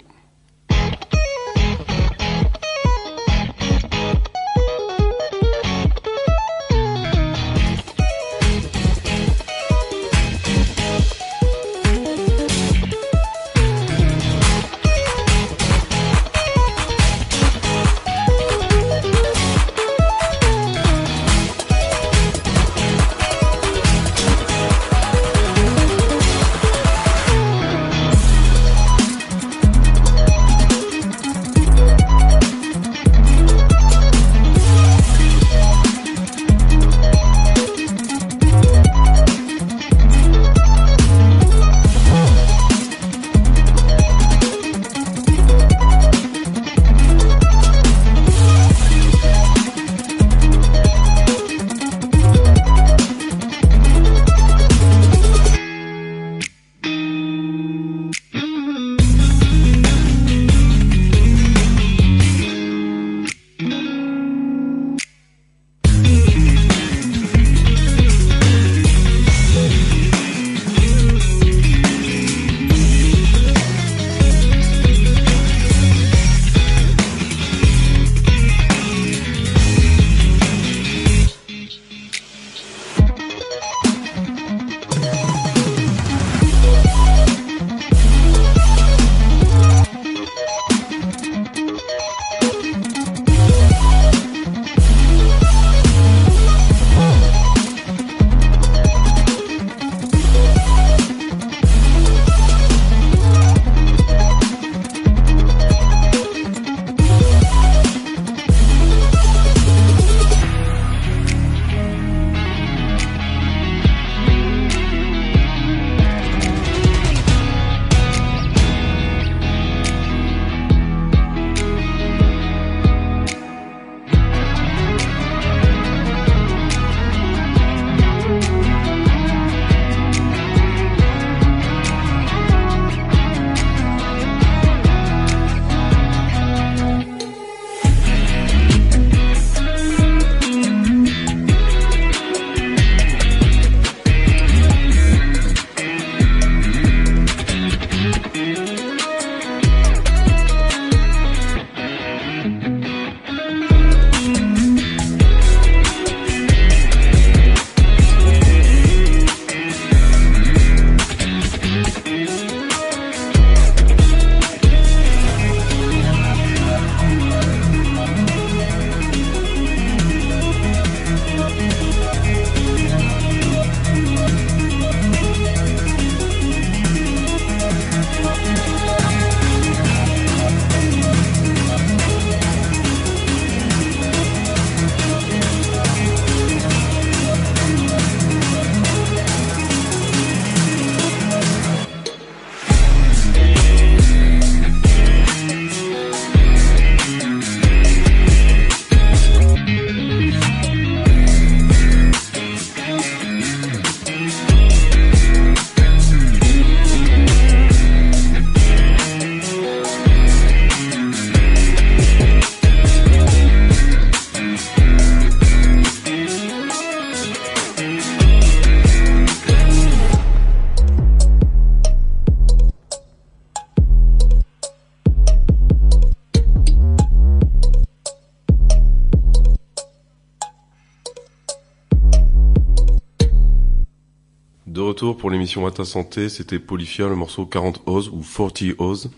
De retour pour l'émission À ta santé, c'était Polyphia, le morceau 40 Oz ou 40 Oz,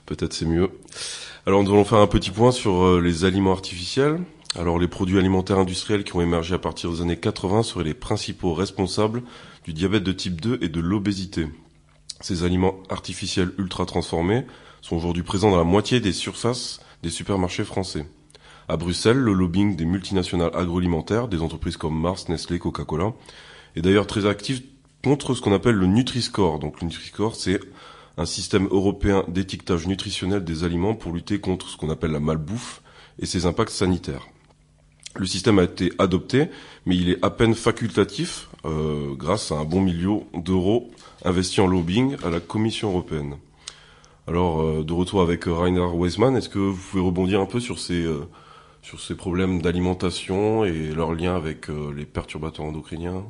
peut-être c'est mieux. Alors nous allons faire un petit point sur les aliments artificiels. Alors les produits alimentaires industriels qui ont émergé à partir des années 80 seraient les principaux responsables du diabète de type 2 et de l'obésité. Ces aliments artificiels ultra transformés sont aujourd'hui présents dans la moitié des surfaces des supermarchés français. À Bruxelles, le lobbying des multinationales agroalimentaires, des entreprises comme Mars, Nestlé, Coca-Cola, est d'ailleurs très actif contre ce qu'on appelle le Nutri-Score. Donc le Nutri-Score, c'est un système européen d'étiquetage nutritionnel des aliments pour lutter contre ce qu'on appelle la malbouffe et ses impacts sanitaires. Le système a été adopté, mais il est à peine facultatif grâce à un bon million d'euros investis en lobbying à la Commission européenne. Alors, de retour avec Reinhard Weismann, est-ce que vous pouvez rebondir un peu sur ces problèmes d'alimentation et leur lien avec les perturbateurs endocriniens ?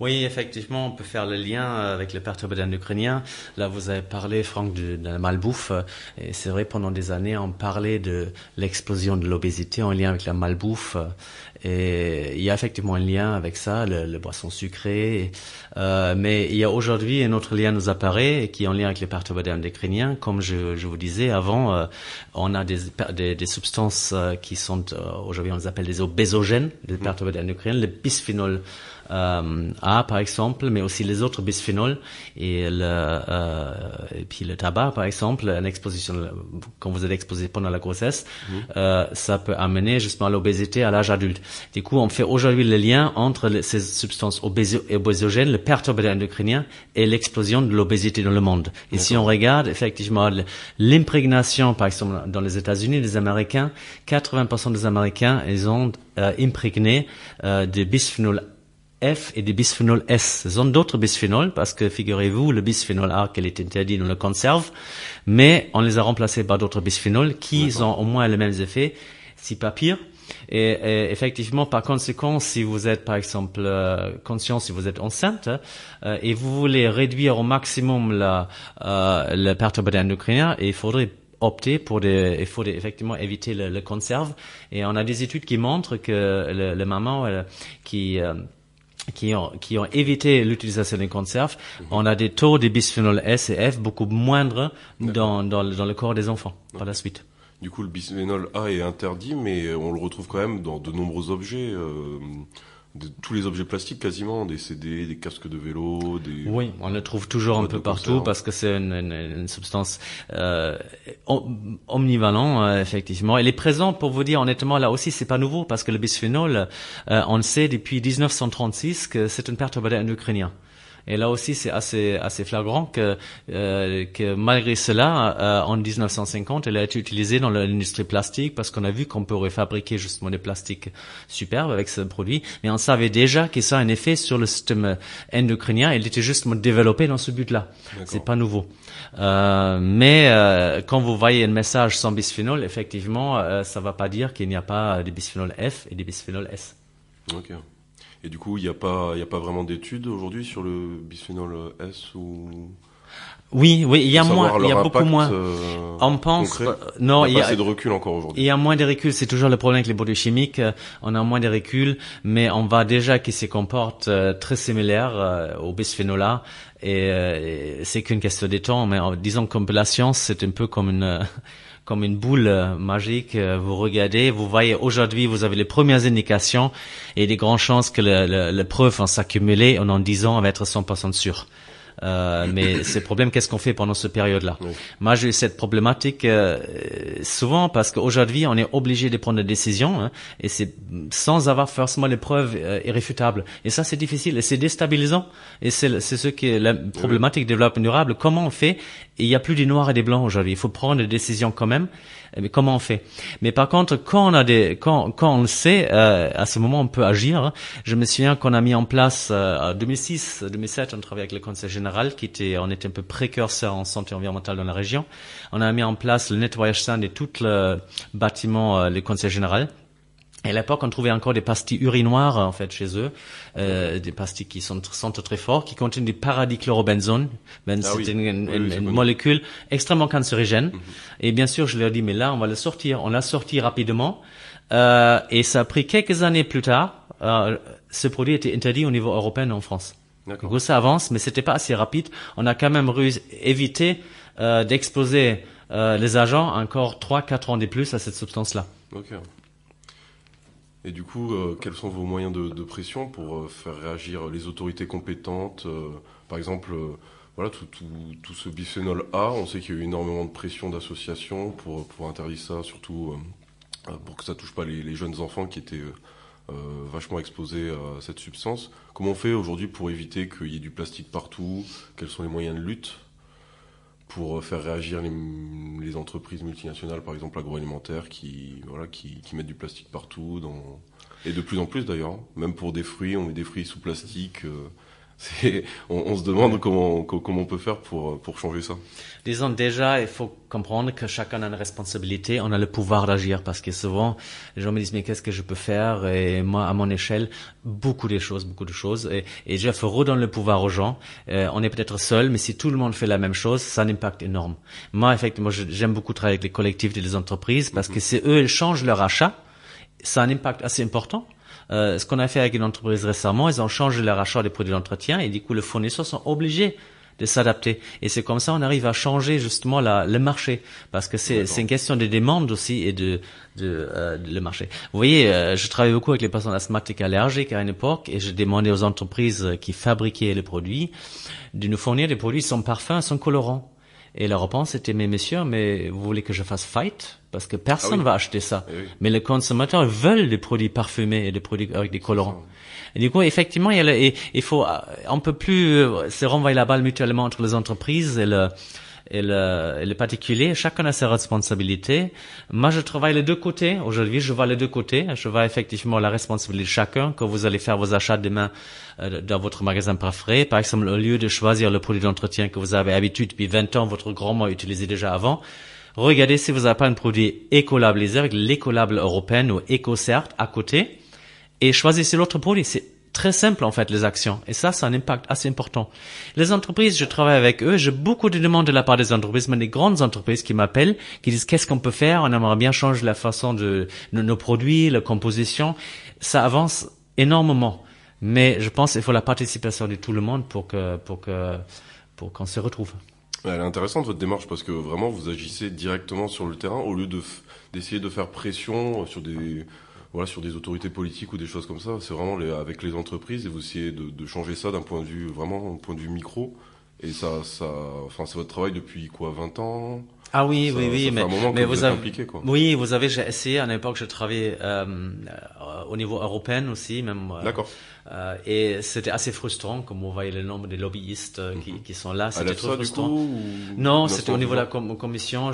Oui, effectivement, on peut faire le lien avec les perturbateurs endocriniens. Là, vous avez parlé, Franck, de la malbouffe. Et c'est vrai, pendant des années, on parlait de l'explosion de l'obésité en lien avec la malbouffe. Et il y a effectivement un lien avec ça, le boisson sucré. Mais il y a aujourd'hui un autre lien nous apparaît qui est en lien avec les perturbateurs endocriniens. Comme je vous disais avant, on a des substances qui sont, aujourd'hui on les appelle des obésogènes, des perturbateurs endocriniens, le bisphénol A par exemple, mais aussi les autres bisphénols et puis le tabac par exemple, une exposition quand vous êtes exposé pendant la grossesse, ça peut amener justement à l'obésité à l'âge adulte. Du coup, on fait aujourd'hui le lien entre ces substances obésogènes, le perturbateur endocrinien et l'explosion de l'obésité dans le monde. Et si on regarde effectivement l'imprégnation par exemple dans les États-Unis, les Américains, 80% des Américains, ils ont imprégné de bisphénol F et des bisphénol S. Ce sont d'autres bisphénols parce que, figurez-vous, le bisphénol A, qu'il est interdit dans la conserve, mais on les a remplacés par d'autres bisphénols qui ont au moins les mêmes effets, si pas pire. Et effectivement, par conséquent, si vous êtes, par exemple, conscient, si vous êtes enceinte, et vous voulez réduire au maximum le perturbateur endocrinien, il faudrait opter il faut effectivement éviter le conserve. Et on a des études qui montrent que les mamans qui ont évité l'utilisation des conserves, on a des taux de bisphénol S et F beaucoup moindres dans le corps des enfants par la suite. Du coup, le bisphénol A est interdit, mais on le retrouve quand même dans de nombreux objets, tous les objets plastiques quasiment, des CD, des casques de vélo, des... Oui, on le trouve toujours un peu partout parce que c'est une substance omnivalente, effectivement. Il est présent, pour vous dire honnêtement, là aussi, c'est pas nouveau parce que le bisphénol, on le sait depuis 1936 que c'est un perturbateur endocrinien. Et là aussi, c'est assez flagrant que malgré cela, en 1950, elle a été utilisée dans l'industrie plastique parce qu'on a vu qu'on pourrait fabriquer justement des plastiques superbes avec ce produit. Mais on savait déjà que ça a un effet sur le système endocrinien. Il était justement développé dans ce but-là. D'accord. C'est pas nouveau. Mais quand vous voyez un message sans bisphénol, effectivement, ça va pas dire qu'il n'y a pas de bisphénol F et des bisphénol S. Ok. Et du coup, il n'y a pas vraiment d'études aujourd'hui sur le bisphénol S ou... Oui, il y a beaucoup moins. On pense, non, il y a pas assez de recul encore aujourd'hui. Il y a moins de recul, c'est toujours le problème avec les produits chimiques. On a moins de recul, mais on voit déjà qu'ils se comportent très similaires au bisphénol A. Et c'est qu'une question de temps, mais disons comme la science, c'est un peu comme une boule magique. Vous regardez, vous voyez aujourd'hui, vous avez les premières indications et des grandes chances que les preuves vont s'accumuler. En 10 ans, on va être 100% sûr. Mais ce problème, qu'est-ce qu'on fait pendant cette période-là? Oui. Moi, j'ai eu cette problématique souvent parce qu'aujourd'hui, on est obligé de prendre des décisions et c'est sans avoir forcément les preuves irréfutables. Et ça, c'est difficile et c'est déstabilisant. Et c'est ce qui est la problématique du développement durable. Comment on fait? Et il n'y a plus des noirs et des blancs aujourd'hui. Il faut prendre des décisions quand même. Mais comment on fait? Mais par contre, quand on le sait, à ce moment, on peut agir. Je me souviens qu'on a mis en place, en 2006, 2007, on travaillait avec le Conseil général, on était un peu précurseur en santé environnementale dans la région. On a mis en place le nettoyage sain de tout le bâtiment, le Conseil général. Et à l'époque, on trouvait encore des pastilles urinoires, en fait, chez eux, des pastilles qui sentent très fort, qui contiennent du paradichlorobenzone. C'est une molécule extrêmement cancérigène. Et bien sûr, je leur dis, mais là, on va le sortir. On l'a sorti rapidement. Et ça a pris quelques années plus tard. Ce produit était interdit au niveau européen en France. Du coup, ça avance, mais c'était pas assez rapide. On a quand même évité d'exposer les agents encore 3-4 ans de plus à cette substance-là. Ok. Et du coup, quels sont vos moyens de pression pour faire réagir les autorités compétentes par exemple, voilà, tout ce bisphénol A, on sait qu'il y a eu énormément de pression d'associations pour interdire ça, surtout pour que ça touche pas les jeunes enfants qui étaient vachement exposés à cette substance. Comment on fait aujourd'hui pour éviter qu'il y ait du plastique partout? Quels sont les moyens de lutte pour faire réagir les entreprises multinationales, par exemple agroalimentaires, qui mettent du plastique partout, et de plus en plus d'ailleurs, même pour des fruits, on met des fruits sous plastique. On se demande comment on peut faire pour changer ça. Disons déjà, il faut comprendre que chacun a une responsabilité, on a le pouvoir d'agir, parce que souvent les gens me disent mais qu'est-ce que je peux faire? Et moi, à mon échelle, beaucoup de choses. Et je redonne le pouvoir aux gens. On est peut-être seul, mais si tout le monde fait la même chose, ça a un impact énorme. Moi, effectivement, j'aime beaucoup travailler avec les collectifs et les entreprises, parce que c'est eux, ils changent leur achat. Ça a un impact assez important. Ce qu'on a fait avec une entreprise récemment, ils ont changé leur achat des produits d'entretien et du coup, les fournisseurs sont obligés de s'adapter. Et c'est comme ça on arrive à changer justement le marché, parce que c'est une question de demande aussi et de le marché. Vous voyez, je travaille beaucoup avec les personnes asthmatiques et allergiques à une époque, et je demandais aux entreprises qui fabriquaient les produits de nous fournir des produits sans parfum, sans colorant. Et la réponse était, mais monsieur, mais vous voulez que je fasse fight? Parce que personne va acheter ça. Oui. Mais les consommateurs veulent des produits parfumés et des produits avec des colorants. Et du coup, effectivement, il faut, on peut plus se renvoyer la balle mutuellement entre les entreprises et le particulier. Chacun a ses responsabilités. Moi, je travaille les deux côtés. Aujourd'hui, je vois les deux côtés. Je vois effectivement la responsabilité de chacun. Quand vous allez faire vos achats demain dans votre magasin préféré, par exemple, au lieu de choisir le produit d'entretien que vous avez l'habitude depuis 20 ans, votre grand-mère utilisait déjà avant, regardez si vous n'avez pas un produit écolablisé avec l'écolabel européenne ou EcoCert à côté, et choisissez l'autre produit. C'est très simple en fait, les actions, et ça a un impact assez important. Les entreprises, je travaille avec eux, j'ai beaucoup de demandes de la part des entreprises, mais des grandes entreprises qui m'appellent, qui disent qu'est-ce qu'on peut faire, on aimerait bien changer la façon de nos produits, la composition. Ça avance énormément, mais je pense qu'il faut la participation de tout le monde pour qu'on se retrouve. Elle est intéressante votre démarche, parce que vraiment vous agissez directement sur le terrain au lieu d'essayer de faire pression sur des autorités politiques ou des choses comme ça. C'est vraiment avec les entreprises, et vous essayez de changer ça d'un point de vue micro. Et c'est votre travail depuis 20 ans? Ah oui, mais vous avez impliqué, quoi. Oui, vous avez, j'ai essayé à l'époque, je travaillais au niveau européen aussi, même. D'accord. Et c'était assez frustrant, comme vous voyez le nombre de lobbyistes qui sont là. C'était trop frustrant. Du coup, non, c'était au niveau de la commission.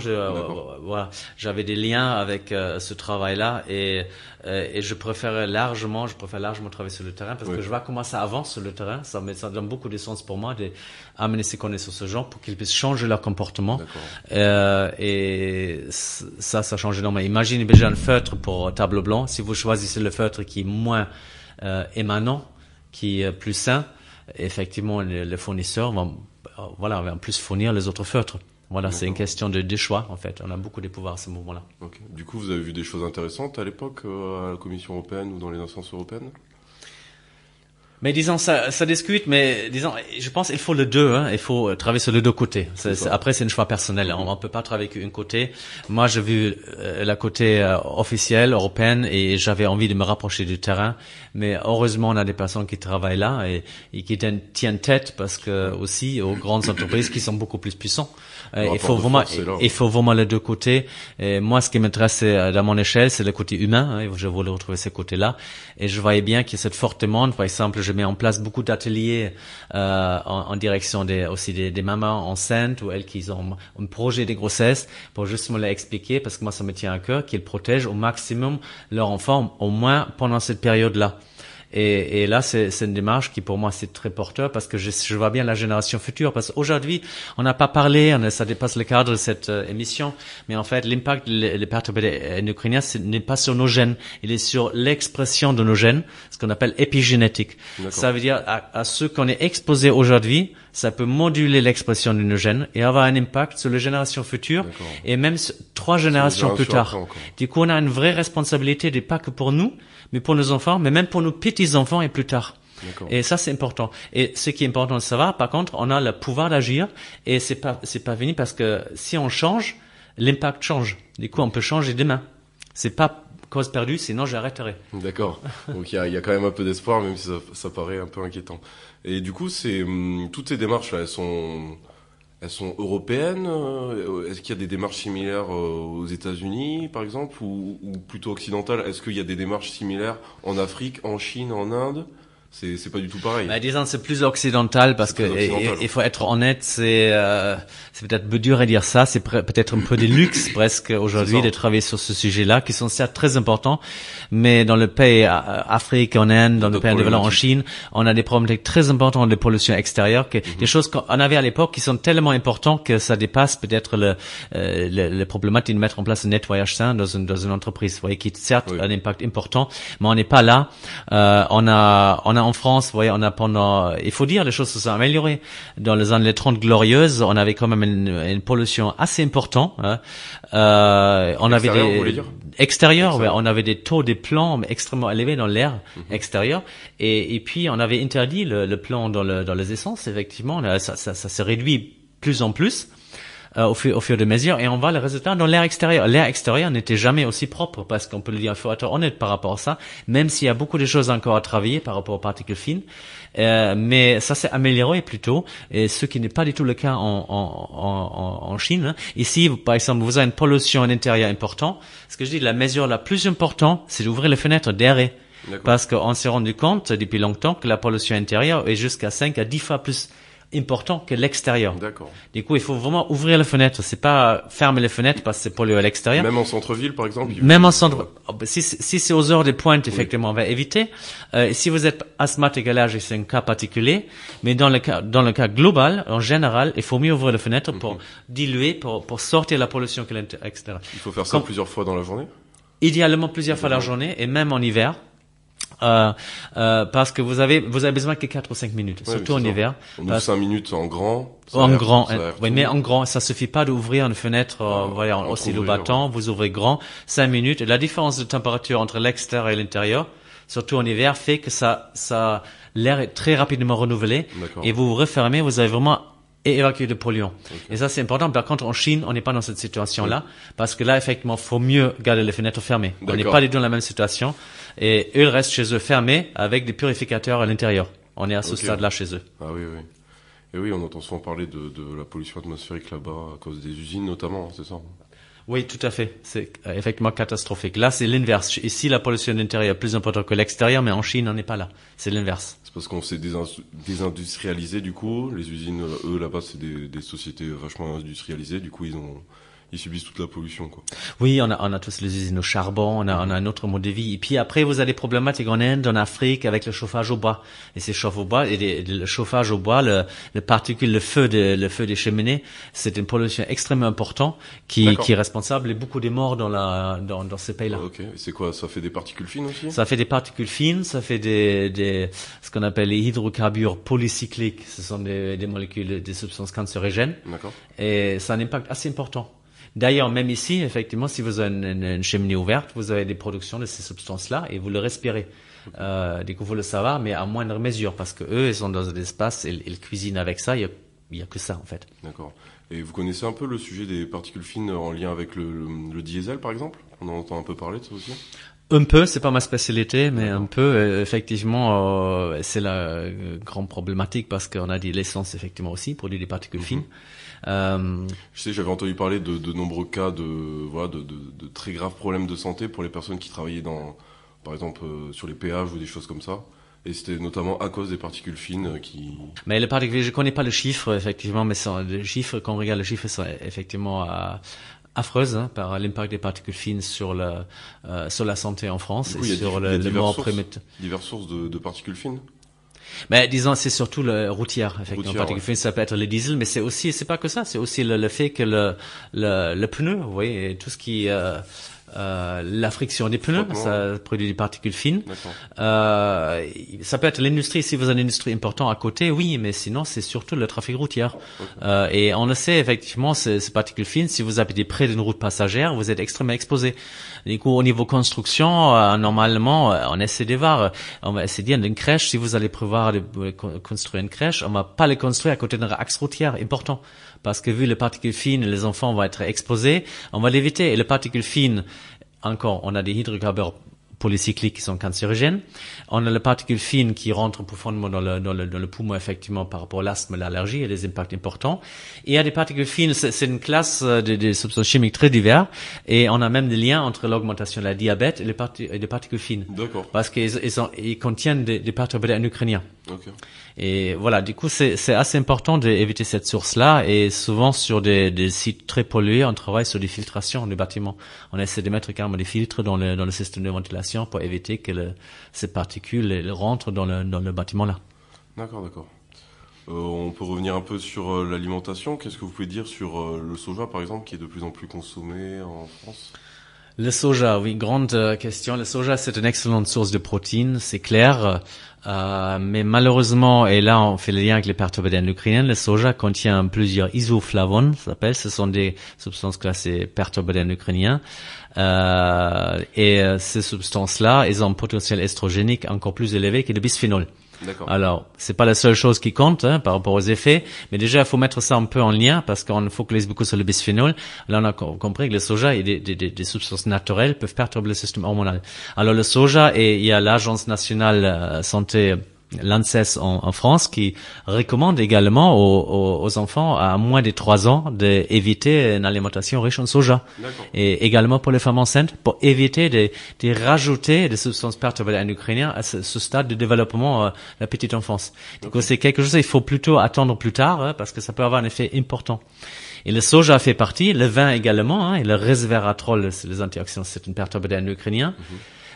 Voilà, j'avais des liens avec ce travail-là, et je préfère largement travailler sur le terrain, parce que je vois comment ça avance sur le terrain. Ça donne beaucoup de sens pour moi d'amener ces connaissances aux gens pour qu'ils puissent changer leur comportement. Et ça change énormément. Imaginez déjà un feutre pour tableau blanc. Si vous choisissez le feutre qui est moins émanant, qui est plus sain, effectivement, les fournisseurs vont plus fournir les autres feutres. Voilà, c'est une question de choix, en fait. On a beaucoup de pouvoir à ce moment-là. Okay. Du coup, vous avez vu des choses intéressantes à l'époque, à la Commission européenne ou dans les instances européennes? Mais disons, ça discute, mais disons, je pense qu'il faut le deux, il faut travailler sur les deux côtés. Après, c'est un choix personnel. On peut pas travailler qu'un côté. Moi, j'ai vu la côté officielle, européenne, et j'avais envie de me rapprocher du terrain. Mais heureusement, on a des personnes qui travaillent là et qui tiennent tête, parce que aussi aux grandes entreprises qui sont beaucoup plus puissantes. Il faut vraiment les deux côtés. Et moi, ce qui m'intéresse dans mon échelle, c'est le côté humain. Je voulais retrouver ces côtés-là. Et je voyais bien qu'il y a cette forte demande. Par exemple, je mets en place beaucoup d'ateliers en direction des mamans enceintes, ou elles qui ont un projet de grossesse, pour justement leur expliquer, parce que moi, ça me tient à cœur, qu'ils protègent au maximum leur enfant, au moins pendant cette période-là. Et là, c'est une démarche qui, pour moi, c'est très porteur, parce que je vois bien la génération future. Parce qu'aujourd'hui, on n'a pas parlé, ça dépasse le cadre de cette émission, mais en fait, l'impact des perturbateurs endocriniens, ce n'est pas sur nos gènes, il est sur l'expression de nos gènes, ce qu'on appelle épigénétique. Ça veut dire, à ceux qu'on est exposés aujourd'hui, ça peut moduler l'expression de nos gènes et avoir un impact sur les générations futures, et même 3 générations plus tard. Du coup, on a une vraie responsabilité, pas que pour nous, mais pour nos enfants, mais même pour nos petits-enfants et plus tard. Et ça, c'est important. Et ce qui est important de savoir, par contre, on a le pouvoir d'agir et c'est pas fini parce que si on change, l'impact change. Du coup, on peut changer demain. C'est pas cause perdue, sinon j'arrêterai. D'accord. Donc il y a quand même un peu d'espoir, même si ça paraît un peu inquiétant. Et du coup, toutes ces démarches là, elles sont européennes. Est-ce qu'il y a des démarches similaires aux États-Unis, par exemple, ou plutôt occidentales? Est-ce qu'il y a des démarches similaires en Afrique, en Chine, en Inde? C'est pas du tout pareil. Disons c'est plus occidental parce que il faut être honnête, c'est peut-être peu dur à dire ça, c'est peut-être un peu des luxe presque aujourd'hui de travailler sur ce sujet-là qui sont certes très importants, mais dans le pays Afrique, en Inde, dans le pays développé en Chine, on a des problèmes très importants de pollution extérieure, des choses qu'on avait à l'époque qui sont tellement importantes que ça dépasse peut-être le problématique de mettre en place un nettoyage sain dans une entreprise, vous voyez, qui certes a un impact important, mais on n'est pas là. On a en France, vous voyez, on a il faut dire, les choses se sont améliorées. Dans les années 30 glorieuses, on avait quand même une pollution assez importante. On avait extérieur, ouais, on avait des taux de plomb extrêmement élevés dans l'air extérieur, et puis on avait interdit le plomb dans les essences. Effectivement, ça s'est réduit plus en plus. Au fur et à mesure, et on voit le résultat dans l'air extérieur. L'air extérieur n'était jamais aussi propre, parce qu'on peut le dire, il faut être honnête par rapport à ça, même s'il y a beaucoup de choses encore à travailler par rapport aux particules fines, mais ça s'est amélioré plutôt, et ce qui n'est pas du tout le cas en Chine. Ici, par exemple, vous avez une pollution à l'intérieur importante. Ce que je dis, la mesure la plus importante, c'est d'ouvrir les fenêtres d'aérer. Parce qu'on s'est rendu compte depuis longtemps que la pollution intérieure est jusqu'à 5 à 10 fois plus important que l'extérieur. D'accord. Du coup, il faut vraiment ouvrir les fenêtres. C'est pas fermer les fenêtres parce que c'est pollué à l'extérieur. Même en centre-ville, par exemple. Même en centre. Si c'est aux heures de pointe, effectivement, on va éviter. Si vous êtes asthmatique, allergique, c'est un cas particulier. Mais dans le cas global, en général, il faut mieux ouvrir les fenêtres pour diluer, pour sortir la pollution que l'extérieur. Il faut faire ça plusieurs fois dans la journée? Idéalement plusieurs fois dans la journée, et même en hiver. Parce que vous avez besoin que 4 ou 5 minutes, surtout en hiver. On ouvre 5 minutes en grand. Mais en grand, ça suffit pas d'ouvrir une fenêtre, en oscillobattant, vous ouvrez grand, 5 minutes. Et la différence de température entre l'extérieur et l'intérieur, surtout en hiver, fait que l'air est très rapidement renouvelé. Et vous refermez, vous avez vraiment évacué de polluants. Et ça, c'est important. Par contre, en Chine, on n'est pas dans cette situation-là, parce que là, effectivement, faut mieux garder les fenêtres fermées. On n'est pas du tout dans la même situation. Et eux, ils restent chez eux fermés avec des purificateurs à l'intérieur. On est à ce stade-là chez eux. Ah oui. Et oui, on entend souvent parler de la pollution atmosphérique là-bas à cause des usines notamment, c'est ça? Oui, tout à fait. C'est effectivement catastrophique. Là, c'est l'inverse. Ici, la pollution intérieure est plus importante que l'extérieur, mais en Chine, on n'est pas là. C'est l'inverse. C'est parce qu'on s'est désindustrialisé, du coup. Les usines, eux, là-bas, c'est des sociétés vachement industrialisées. Du coup, ils subissent toute la pollution, quoi. Oui, on a tous les usines au charbon, on a un autre mode de vie. Et puis après, vous avez des problématiques en Inde, en Afrique, avec le chauffage au bois. Et ces chauffes au bois, et le chauffage au bois, le particule, le feu des cheminées, c'est une pollution extrêmement importante qui est responsable de beaucoup de morts dans ces pays-là. Ok. Et c'est quoi? Ça fait des particules fines aussi? Ça fait des particules fines, ça fait ce qu'on appelle les hydrocarbures polycycliques. Ce sont des molécules, des substances cancérigènes. D'accord. Et ça a un impact assez important. D'ailleurs, même ici, effectivement, si vous avez une cheminée ouverte, vous avez des productions de ces substances-là et vous le respirez. Du coup, vous le savoir, mais à moindre mesure, parce que eux, ils sont dans un espace, ils cuisinent avec ça, il y a que ça, en fait. D'accord. Et vous connaissez un peu le sujet des particules fines en lien avec le diesel, par exemple? On en entend un peu parler de ça aussi? Un peu, c'est pas ma spécialité, mais un peu, effectivement, c'est la grande problématique parce qu'on a dit l'essence, effectivement, aussi, produit des particules fines. Je sais, j'avais entendu parler de nombreux cas de très graves problèmes de santé pour les personnes qui travaillaient par exemple, sur les péages ou des choses comme ça. Et c'était notamment à cause des particules fines qui... Mais les particules, je connais pas le chiffre, effectivement, mais les chiffres, quand on regarde les chiffres, sont effectivement affreuses, par l'impact des particules fines sur la santé en France, coup, et sur le mort prématuré. Diverses sources de particules fines. Mais disons, c'est surtout le routière, effectivement. Particules fines, ça peut être le diesel, mais c'est pas que ça. C'est aussi le fait que le pneu, vous voyez, tout ce qui la friction des pneus, ça produit des particules fines. Ça peut être l'industrie, si vous avez une industrie importante à côté, oui, mais sinon c'est surtout le trafic routier. Et on le sait effectivement, ces particules fines, si vous habitez près d'une route passagère, vous êtes extrêmement exposé. Du coup, au niveau construction, normalement, on essaie de voir, on va essayer de dire une crèche, si vous allez prévoir de construire une crèche, on va pas le construire à côté d'un axe routier important. Parce que vu les particules fines, les enfants vont être exposés, on va l'éviter. Et les particules fines, encore, on a des hydrocarbures polycycliques qui sont cancérigènes. On a les particules fines qui rentrent profondément dans le poumon, effectivement, par rapport à l'asthme, l'allergie et des impacts importants. Et il y a des particules fines, c'est une classe de substances chimiques très diverses. Et on a même des liens entre l'augmentation de la diabète et les particules fines. D'accord. Parce qu'ils contiennent des perturbateurs endocriniens. Okay. Et voilà, du coup, c'est assez important d'éviter cette source-là. Et souvent, sur des sites très pollués, on travaille sur des filtrations des bâtiments. On essaie de mettre carrément des filtres dans le système de ventilation pour éviter que ces particules rentrent dans le bâtiment-là. D'accord. On peut revenir un peu sur l'alimentation. Qu'est-ce que vous pouvez dire sur le soja, par exemple, qui est de plus en plus consommé en France ? Le soja, oui, grande question. Le soja, c'est une excellente source de protéines, c'est clair. Mais malheureusement, et là on fait le lien avec les perturbateurs endocriniens, le soja contient plusieurs isoflavones, ça s'appelle. Ce sont des substances classées perturbateurs endocriniens. Et ces substances-là, elles ont un potentiel estrogénique encore plus élevé que le bisphénol. D'accord. Alors, c'est pas la seule chose qui compte par rapport aux effets, mais déjà il faut mettre ça un peu en lien parce qu'on focalise beaucoup sur le bisphénol. Là, on a compris que le soja et des substances naturelles peuvent perturber le système hormonal. Alors le soja, et il y a l'Agence nationale santé, l'ANSES en France, qui recommande également aux enfants à moins de 3 ans d'éviter une alimentation riche en soja. D'accord. Et également pour les femmes enceintes, pour éviter de rajouter des substances perturbateurs endocriniennes à ce stade de développement de la petite enfance. Du coup, c'est quelque chose qu'il faut plutôt attendre plus tard, parce que ça peut avoir un effet important. Et le soja fait partie, le vin également, et le resveratrol, les antioxydants, c'est un perturbateur endocrinien.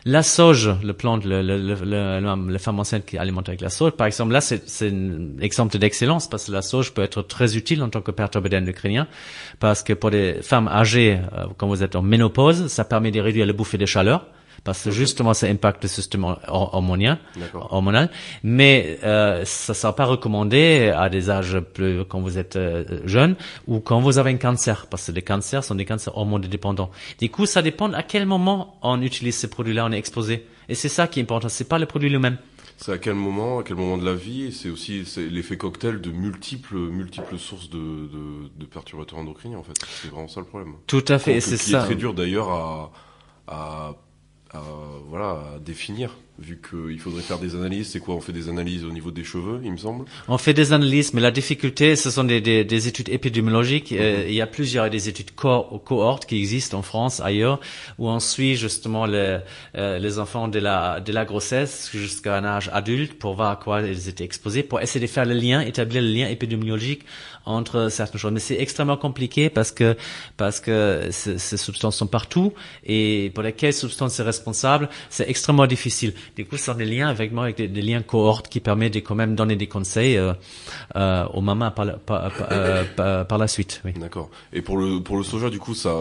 La sauge, le plante, les femmes enceintes qui alimentent avec la sauge, par exemple, là, c'est un exemple d'excellence parce que la sauge peut être très utile en tant que perturbateur endocrinien parce que pour des femmes âgées, quand vous êtes en ménopause, ça permet de réduire les bouffées de chaleur. Parce que justement, ça impacte le système hormonal. Mais ça ne sera pas recommandé à des âges plus quand vous êtes jeune ou quand vous avez un cancer, parce que les cancers sont des cancers hormonodépendants. Du coup, ça dépend à quel moment on utilise ces produits-là, on est exposé. Et c'est ça qui est important, c'est pas le produit lui-même. C'est à quel moment de la vie, et c'est aussi l'effet cocktail de multiples sources de perturbateurs endocriniens en fait. C'est vraiment ça le problème. Tout à fait, c'est ça. Qui est très dur d'ailleurs à définir, vu qu'il faudrait faire des analyses. C'est quoi? On fait des analyses au niveau des cheveux, il me semble. On fait des analyses, mais la difficulté, ce sont des études épidémiologiques. Il y a plusieurs des études cohortes qui existent en France, ailleurs, où on suit justement les enfants de la grossesse jusqu'à un âge adulte pour voir à quoi ils étaient exposés, pour essayer de faire établir le lien épidémiologique entre certaines choses. Mais c'est extrêmement compliqué parce que ces substances sont partout et pour lesquelles substances c'est responsable, c'est extrêmement difficile. Du coup, ce sont des liens avec des liens cohortes qui permettent de quand même donner des conseils aux mamans par la suite. Oui. D'accord. Et pour le soja, du coup, ça,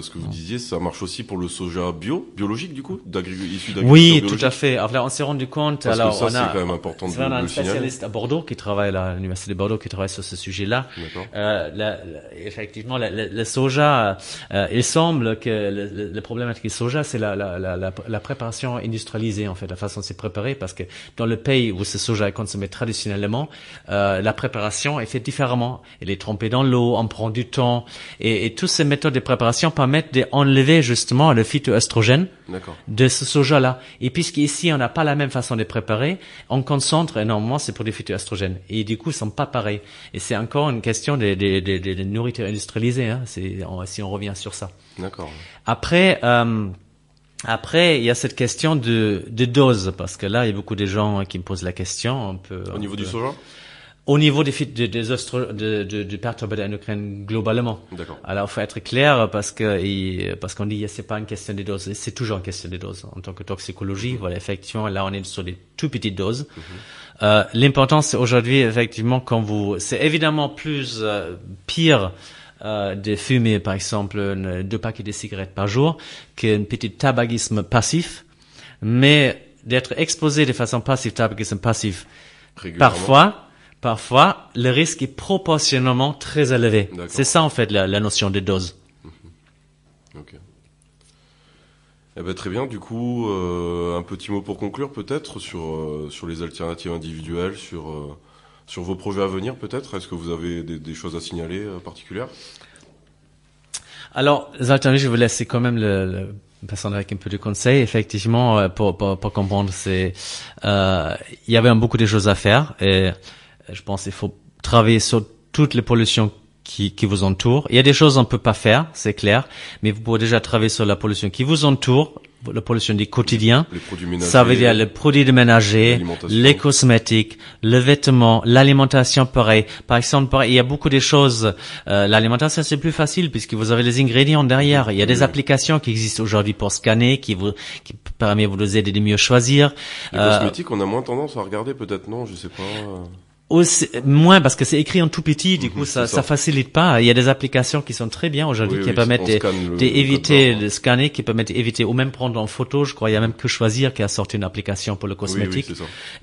ce que vous disiez, ça marche aussi pour le soja biologique, du coup, issu d'agriculture oui, biologique. Tout à fait. Alors, on s'est rendu compte. Parce alors, que ça, c'est quand même important de le signaler. On a un spécialiste à Bordeaux qui travaille à l'université de Bordeaux qui travaille sur ce sujet-là. Effectivement, le soja, il semble que le problème avec le soja, c'est la préparation industrialisée, en fait, la façon de se préparer, parce que dans le pays où ce soja est consommé traditionnellement, la préparation est faite différemment. Elle est trempée dans l'eau, on prend du temps, et toutes ces méthodes de préparation permettent d'enlever justement le phytoestrogène de ce soja-là. Et puisqu'ici, on n'a pas la même façon de préparer, on concentre énormément ces produits phytoestrogènes. Et du coup, ils sont pas pareils. Et c'est encore une question de nourriture industrialisée, si on revient sur ça. D'accord. Après, il y a cette question de dose, parce que là, il y a beaucoup de gens qui me posent la question. Au niveau du soja? Au niveau du perturbateur endocrinien globalement. D'accord. Alors, il faut être clair parce qu'on dit c'est pas une question de dose, c'est toujours une question de dose. En tant que toxicologie, voilà, effectivement, là, on est sur des tout petites doses. L'important, c'est aujourd'hui, effectivement, c'est évidemment plus pire de fumer, par exemple, 2 paquets de cigarettes par jour qu'un petit tabagisme passif, mais d'être exposé de façon passive, tabagisme passif, parfois, le risque est proportionnellement très élevé. D'accord. C'est ça, en fait, la notion de dose. Ok. Eh ben, très bien. Du coup, un petit mot pour conclure, peut-être, sur les alternatives individuelles, sur vos projets à venir, peut-être. Est-ce que vous avez des choses à signaler particulières? Alors, les alternatives, je vais laisser quand même le personne avec un peu de conseils. Effectivement, pour comprendre, il y avait beaucoup de choses à faire, et je pense qu'il faut travailler sur toutes les pollutions qui vous entourent. Il y a des choses on peut pas faire, c'est clair, mais vous pouvez déjà travailler sur la pollution qui vous entoure, la pollution du quotidien. Les produits ménagers, ça veut dire les produits de ménager, les cosmétiques, le vêtement, l'alimentation, pareil. Par exemple, pareil, il y a beaucoup de choses. L'alimentation, c'est plus facile puisque vous avez les ingrédients derrière. Il y a des applications qui existent aujourd'hui pour scanner, qui permet de vous aider de mieux choisir. Les cosmétiques, on a moins tendance à regarder, peut-être, non? Je sais pas. Aussi, moins parce que c'est écrit en tout petit, du coup ça facilite pas. Il y a des applications qui sont très bien aujourd'hui qui permettent d'éviter de scanner, qui permettent d'éviter ou même prendre en photo. Je crois il y a même que choisir qui a sorti une application pour le cosmétique. Oui,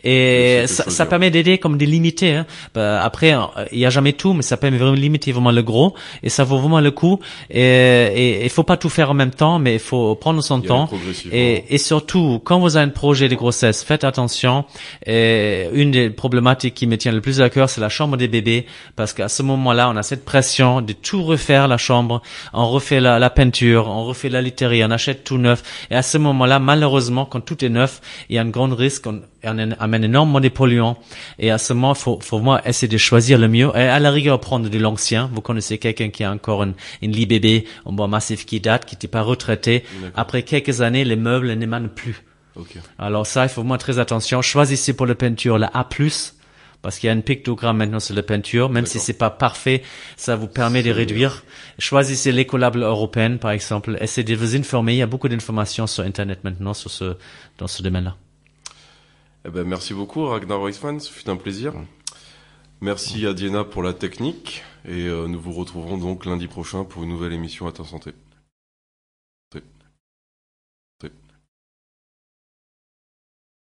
et ça permet d'aider comme de limiter. Hein. Après il y a jamais tout, mais ça permet vraiment de limiter vraiment le gros et ça vaut vraiment le coup. Et il faut pas tout faire en même temps, mais il faut prendre son temps. Et surtout quand vous avez un projet de grossesse, faites attention. Et une des problématiques qui me tient le plus à cœur, c'est la chambre des bébés, parce qu'à ce moment-là, on a cette pression de tout refaire la chambre, on refait la peinture, on refait la literie, on achète tout neuf, et à ce moment-là, malheureusement, quand tout est neuf, il y a un grand risque, on amène énormément de polluants, et à ce moment, faut vraiment essayer de choisir le mieux, et à la rigueur, prendre de l'ancien. Vous connaissez quelqu'un qui a encore une lit bébé, un bois massif qui date, qui n'était pas retraité. Après quelques années, les meubles n'émanent plus. Okay. Alors ça, il faut vraiment très attention. Choisissez pour la peinture la A+, parce qu'il y a un pictogramme maintenant sur la peinture, même si c'est pas parfait, ça vous permet de réduire. Choisissez l'écolable européenne, par exemple. Essayez de vous informer. Il y a beaucoup d'informations sur Internet maintenant dans ce domaine-là. Eh ben, merci beaucoup, Ragnar Weissman. Ce fut un plaisir. Merci à Diana pour la technique. Et nous vous retrouverons donc lundi prochain pour une nouvelle émission à ta santé.